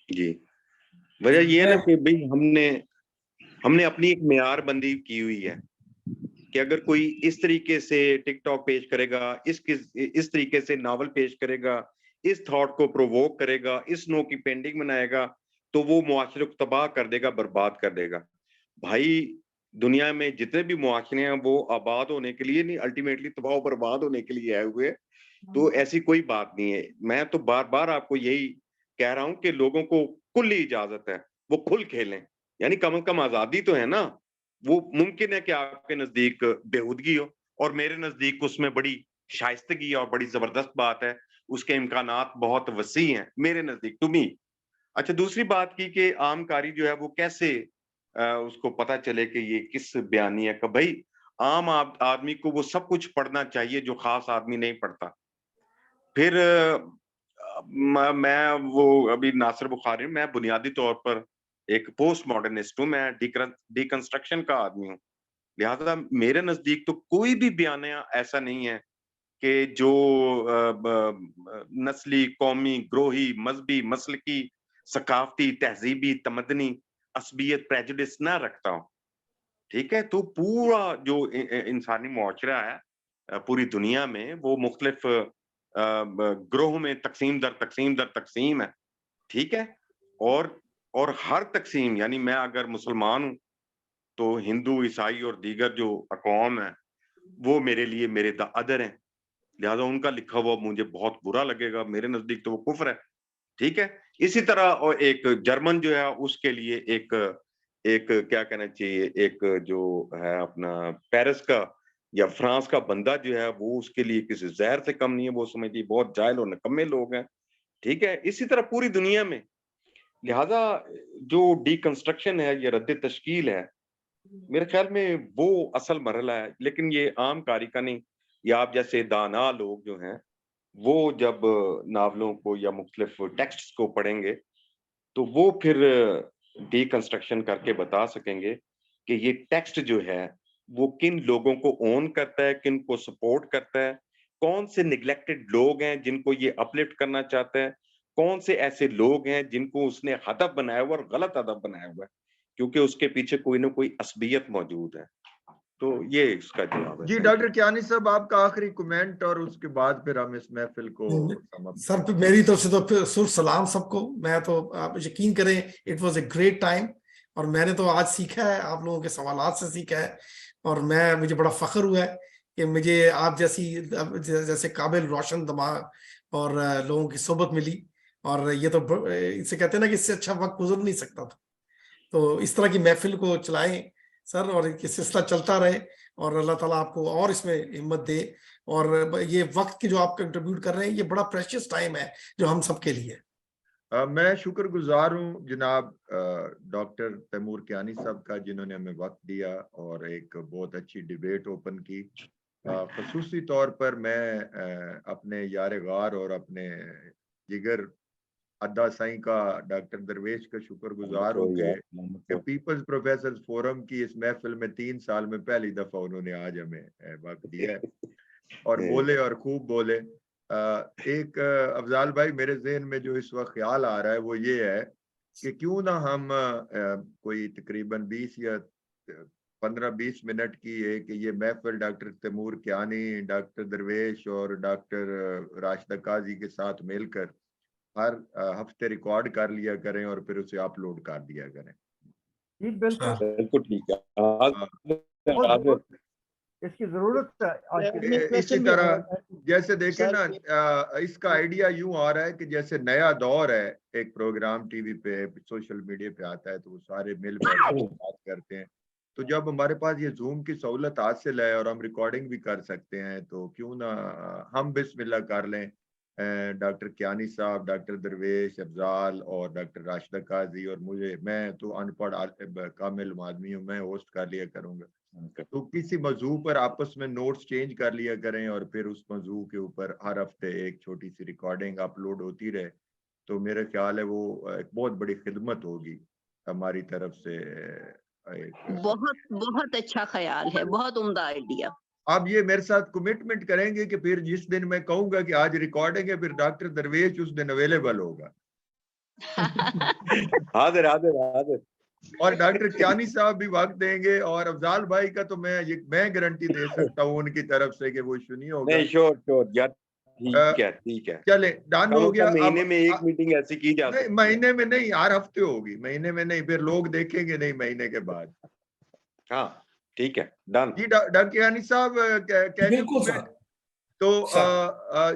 जी। वजह ये है ना कि भाई हमने अपनी एक मेयार बंदी की हुई है कि अगर कोई इस तरीके से टिकटॉक पेश करेगा, इस तरीके से नावल पेश करेगा, इस थॉट को प्रोवोक करेगा, इस नो की पेंटिंग बनाएगा, तो वो मुआशरे को तबाह कर देगा, बर्बाद कर देगा। भाई, दुनिया में जितने भी मुआशरे हैं वो आबाद होने के लिए नहीं, अल्टीमेटली तबाह बर्बाद होने के लिए आए हुए। तो ऐसी कोई बात नहीं है। मैं तो बार-बार आपको यही कह रहा हूँ कि लोगों को खुली इजाज़त है, वो खुल खेलें। यानी कम आज़ादी तो है ना। वो मुमकिन है कि आपके नज़दीक बेहूदगी हो और मेरे नज़दीक उसमें बड़ी शाइस्तगी और बड़ी ज़बरदस्त बात है। उसके इम्कानात बहुत वसी हैं, मेरे नज़दीक, टू मी। अच्छा, दूसरी बात की कि आम कारी जो है वो कैसे उसको पता चले कि ये किस बयानिया का। भई, आम आदमी को वो सब कुछ पढ़ना चाहिए जो ख़ास आदमी नहीं पढ़ता। फिर मैं वो अभी नासिर बुखारी, मैं बुनियादी तौर पर एक पोस्ट मॉडर्निस्ट हूँ, मैं डिकंस्ट्रक्शन का आदमी हूँ। लिहाज़ा मेरे नज़दीक तो कोई भी बयानिया ऐसा नहीं है कि जो नस्ली, कौमी, ग्रोही, मज़हबी, मसलकी, सकाफ़ती, तहज़ीबी, तमद्दनी, असबियत, प्रेजुडिस ना रखता हो। ठीक है? तो पूरा जो इंसानी मुआशरा है पूरी दुनिया में वो मुख्तलिफ ग्रोह में तक़सीम दर तक़सीम है। ठीक है? और हर तक़सीम, यानी मैं अगर मुसलमान हूँ, तो हिंदू, ईसाई और दीगर जो अक़वाम हैं, वो मेरे लिए मेरे द अदर हैं। लिहाज़ा उनका लिखा हुआ मुझे बहुत बुरा लगेगा, मेरे नज़दीक तो वो कुफ़्र है। ठीक है? इसी तरह और एक जर्मन जो है उसके लिए एक एक क्या कहना चाहिए, एक जो है अपना पेरिस का या फ्रांस का बंदा जो है वो उसके लिए किसी ज़हर से कम नहीं है, वो समझिए बहुत जाहिल और निकम्मे लोग हैं। ठीक है? इसी तरह पूरी दुनिया में। लिहाज़ा जो डिकंस्ट्रक्शन है, ये रद्द-ए-तश्कील है, मेरे ख़्याल में वो असल मरहला है, लेकिन ये आम कारी का नहीं। ये आप जैसे दाना लोग जो हैं, वो जब नावलों को या मुख्तलिफ टेक्स्ट्स को पढ़ेंगे, तो वो फिर डिकंस्ट्रक्शन करके बता सकेंगे कि ये टेक्स्ट जो है, वो किन लोगों को ओन करता है, किन को सपोर्ट करता है, कौन से नेग्लेक्टेड लोग हैं जिनको ये अपलिफ्ट करना चाहता है, कौन से ऐसे लोग हैं जिनको उसने हदफ बनाया हुआ और गलत हदफ बनाया हुआ है, क्योंकि उसके पीछे कोई ना कोई असबियत मौजूद है। तो ये इसका जवाब है। जी डॉक्टर कियानी साहब, आपका आखिरी कमेंट और उसके बाद फिर हम इस महफिल को समाप्त सर मेरी तरफ से तो फिर सुर सलाम सबको। मैं तो, आप यकीन करें, it was a great time और मैंने तो आज सीखा है, आप लोगों के सवालात से सीखा है और मुझे बड़ा फख्र हुआ है कि मुझे आप जैसे काबिल रोशन दिमाग और लोगों की सोबत मिली। और ये तो इसे कहते हैं ना कि इससे अच्छा वक्त गुजर नहीं सकता था। तो इस तरह की महफिल को चलाएं सर, और ये सिलसिला चलता रहे और अल्लाह ताला आपको और इसमें हिम्मत दे। और ये वक्त की जो आप कंट्रीब्यूट कर रहे हैं, ये बड़ा प्रेशियस टाइम है जो हम सबके लिए। मैं शुक्रगुजार हूँ जनाब डॉक्टर तैमूर कियानी साहब का, जिन्होंने हमें वक्त दिया और एक बहुत अच्छी डिबेट ओपन की। खसूसी तौर पर मैं अपने यार गार और अपने जिगर अद्दा साईं का, डॉक्टर दरवेश का शुक्रगुजार हूँ कि पीपल्स प्रोफेसर फोरम की इस महफिल में 3 साल में पहली दफा उन्होंने आज हमें वक्त दिया है और बोले और खूब बोले। एक अफजाल भाई, मेरे जहन में जो इस वक्त ख्याल आ रहा है वो ये है कि क्यों ना हम कोई तकरीबन 20 या 15-20 मिनट की एक ये महफिल डॉक्टर तैमूर कियानी, डॉक्टर दरवेश और डॉक्टर राशिदा काजी के साथ मिलकर हर हफ्ते रिकॉर्ड कर लिया करें और फिर उसे अपलोड कर दिया करें। जी बिल्कुल, बिल्कुल ठीक है। बहुत इसकी जरूरत है आज के दिन। इसी तरह जैसे देखें ना, इसका आइडिया यूं आ रहा है कि जैसे नया दौर है, एक प्रोग्राम टीवी पे सोशल मीडिया पे आता है तो वो सारे मिल बैठ के बात करते हैं। तो जब हमारे पास ये जूम की सहूलत हासिल है और हम रिकॉर्डिंग भी कर सकते हैं, तो क्यों ना हम बिस्मिल्लाह कर लें। डॉक्टर कियानी साहब, डॉक्टर दरवेश, अफजाल और डॉक्टर राशिदा काजी और मैं तो अनपढ़ कामिल आदमी हूँ, मैं होस्ट कर लिया करूँगा। तो किसी मौजू पर आपस में नोट्स चेंज कर लिया करें और फिर उस मौजू के ऊपर हर हफ्ते एक छोटी सी रिकॉर्डिंग अपलोड होती रहे, तो मेरा ख्याल है वो एक बहुत बड़ी खिदमत होगी हमारी तरफ से। बहुत बहुत अच्छा ख्याल है, बहुत उम्दा आइडिया। आप ये मेरे साथ कमिटमेंट करेंगे कि फिर जिस दिन मैं कहूंगा कि आज रिकॉर्डिंग है, फिर डॉक्टर दरवेश उस दिन अवेलेबल होगा। हाजिर हाजिर हाजिर। और डॉक्टर कियानी साहब भी वक्त देंगे और अफजाल भाई का तो मैं गारंटी दे सकता हूँ उनकी तरफ से कि वो इशू नहीं होगा। नहीं, श्योर यार, ठीक है ठीक है। चले, डन हो गया। महीने में एक मीटिंग ऐसी की जा सकती है। महीने में नहीं, हर हफ्ते होगी, महीने में नहीं, फिर लोग देखेंगे नहीं महीने के बाद। हाँ ठीक है, डन जी डॉक्टर कियानी साहब, बिल्कुल सर। तो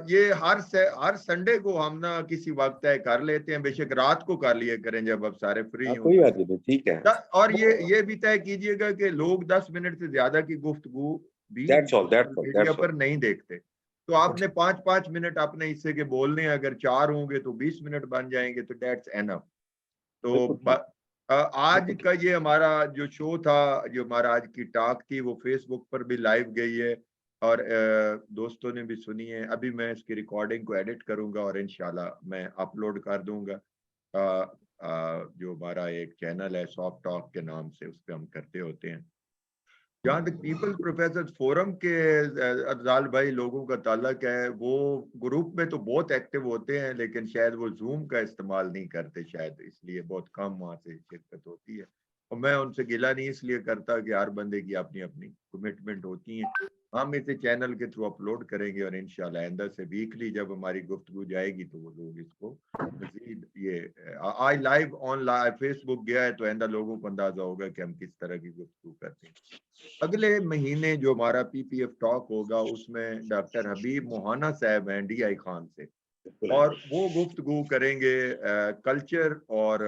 ये हर संडे को हम ना किसी वक्त तय कर लेते हैं, बेशक रात को कर लिया करें जब आप सारे फ्री हो। कोई बात नहीं, ठीक है। और ये भी तय कीजिएगा कि लोग 10 मिनट से ज्यादा की गुफ्तगू भी मीडिया पर नहीं देखते। तो आपने 5-5 मिनट अपने हिस्से के बोलने हैं, अगर 4 होंगे तो 20 मिनट बन जाएंगे, तो डेट्स एनफ। तो आज का ये हमारा जो शो था, जो हमारा आज की टॉक थी, वो फेसबुक पर भी लाइव गई है और दोस्तों ने भी सुनी है। अभी मैं इसकी रिकॉर्डिंग को एडिट करूंगा और इंशाल्लाह मैं अपलोड कर दूंगा। जो हमारा एक चैनल है सॉफ्ट टॉक के नाम से, उस पर हम करते होते हैं। जहाँ तक पीपल्स प्रोफेसर फोरम के अफजाल भाई लोगों का ताल्लुक है, वो ग्रुप में तो बहुत एक्टिव होते हैं, लेकिन शायद वो जूम का इस्तेमाल नहीं करते, शायद इसलिए बहुत कम वहाँ से शिरकत होती है। और मैं उनसे गिला नहीं इसलिए करता कि हर बंदे की अपनी अपनी कमिटमेंट होती है। हम इसे चैनल के थ्रू अपलोड करेंगे और इंशाल्लाह आइंदा से वीकली जब हमारी गुफ्तगू जाएगी तो वो लोग इसको मजीद ये आज लाइव ऑन फेसबुक गया है तो आइंदा लोगों को अंदाजा होगा कि हम किस तरह की गुफ्तगू करते हैं। अगले महीने जो हमारा पीपीएफ टॉक होगा उसमें डॉक्टर हबीब मोहाना साहब हैं DI खान से, और वो गुफ्तगू करेंगे कल्चर और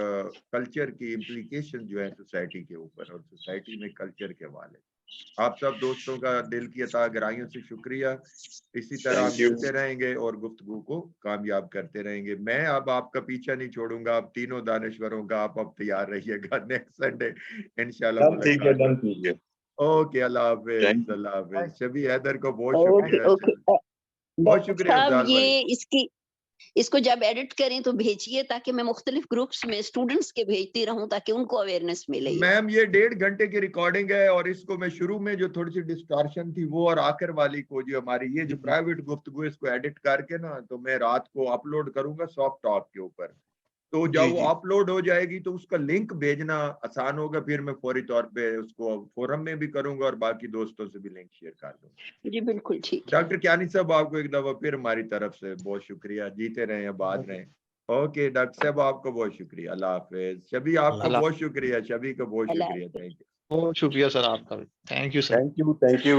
कल्चर की इम्प्लीकेशन जो है सोसाइटी के ऊपर और सोसाइटी में कल्चर के हवाले। आप सब दोस्तों का दिल की अता गहराइयों से शुक्रिया। इसी तरह मिलते रहेंगे और गुफ्तगू को कामयाब करते रहेंगे। मैं अब आपका पीछा नहीं छोड़ूंगा, आप तीनों दानिश्वरों का आप अब तैयार रहिएगा नेक्स्ट संडे इंशाल्लाह मुलाकात। ओके, अल्लाह हाफिज, अल्लाह हाफिज। शबी हैदर को बहुत शुक्रिया, बहुत शुक्रिया साहब, अफजाल भाई। ये इसको जब एडिट करें तो भेजिए ताकि मैं मुख्तलिफ ग्रुप्स में स्टूडेंट्स के भेजती रहूं ताकि उनको अवेयरनेस मिले। मैम ये 1.5 घंटे की रिकॉर्डिंग है और इसको मैं शुरू में जो थोड़ी सी डिस्टॉर्शन थी वो और आखिर वाली को जो हमारी ये जो प्राइवेट गुफ्तगू इसको एडिट करके ना तो मैं रात को अपलोड करूंगा सॉफ्ट टॉक के ऊपर। तो जब वो अपलोड हो जाएगी तो उसका लिंक भेजना आसान होगा, फिर मैं फौरी तौर पे उसको फोरम में भी करूंगा और बाकी दोस्तों से भी लिंक शेयर कर दूंगा। जी बिल्कुल ठीक है। डॉक्टर कियानी साहब आपको एक दफा फिर हमारी तरफ से बहुत शुक्रिया, जीते रहें आबाद रहें। ओके डॉक्टर साहब आपको बहुत शुक्रिया, अल्लाह हाफिज। शबी आपको बहुत शुक्रिया, शबी को बहुत शुक्रिया, थैंक यू। बहुत शुक्रिया सर आपका भी, thank you sir. Thank you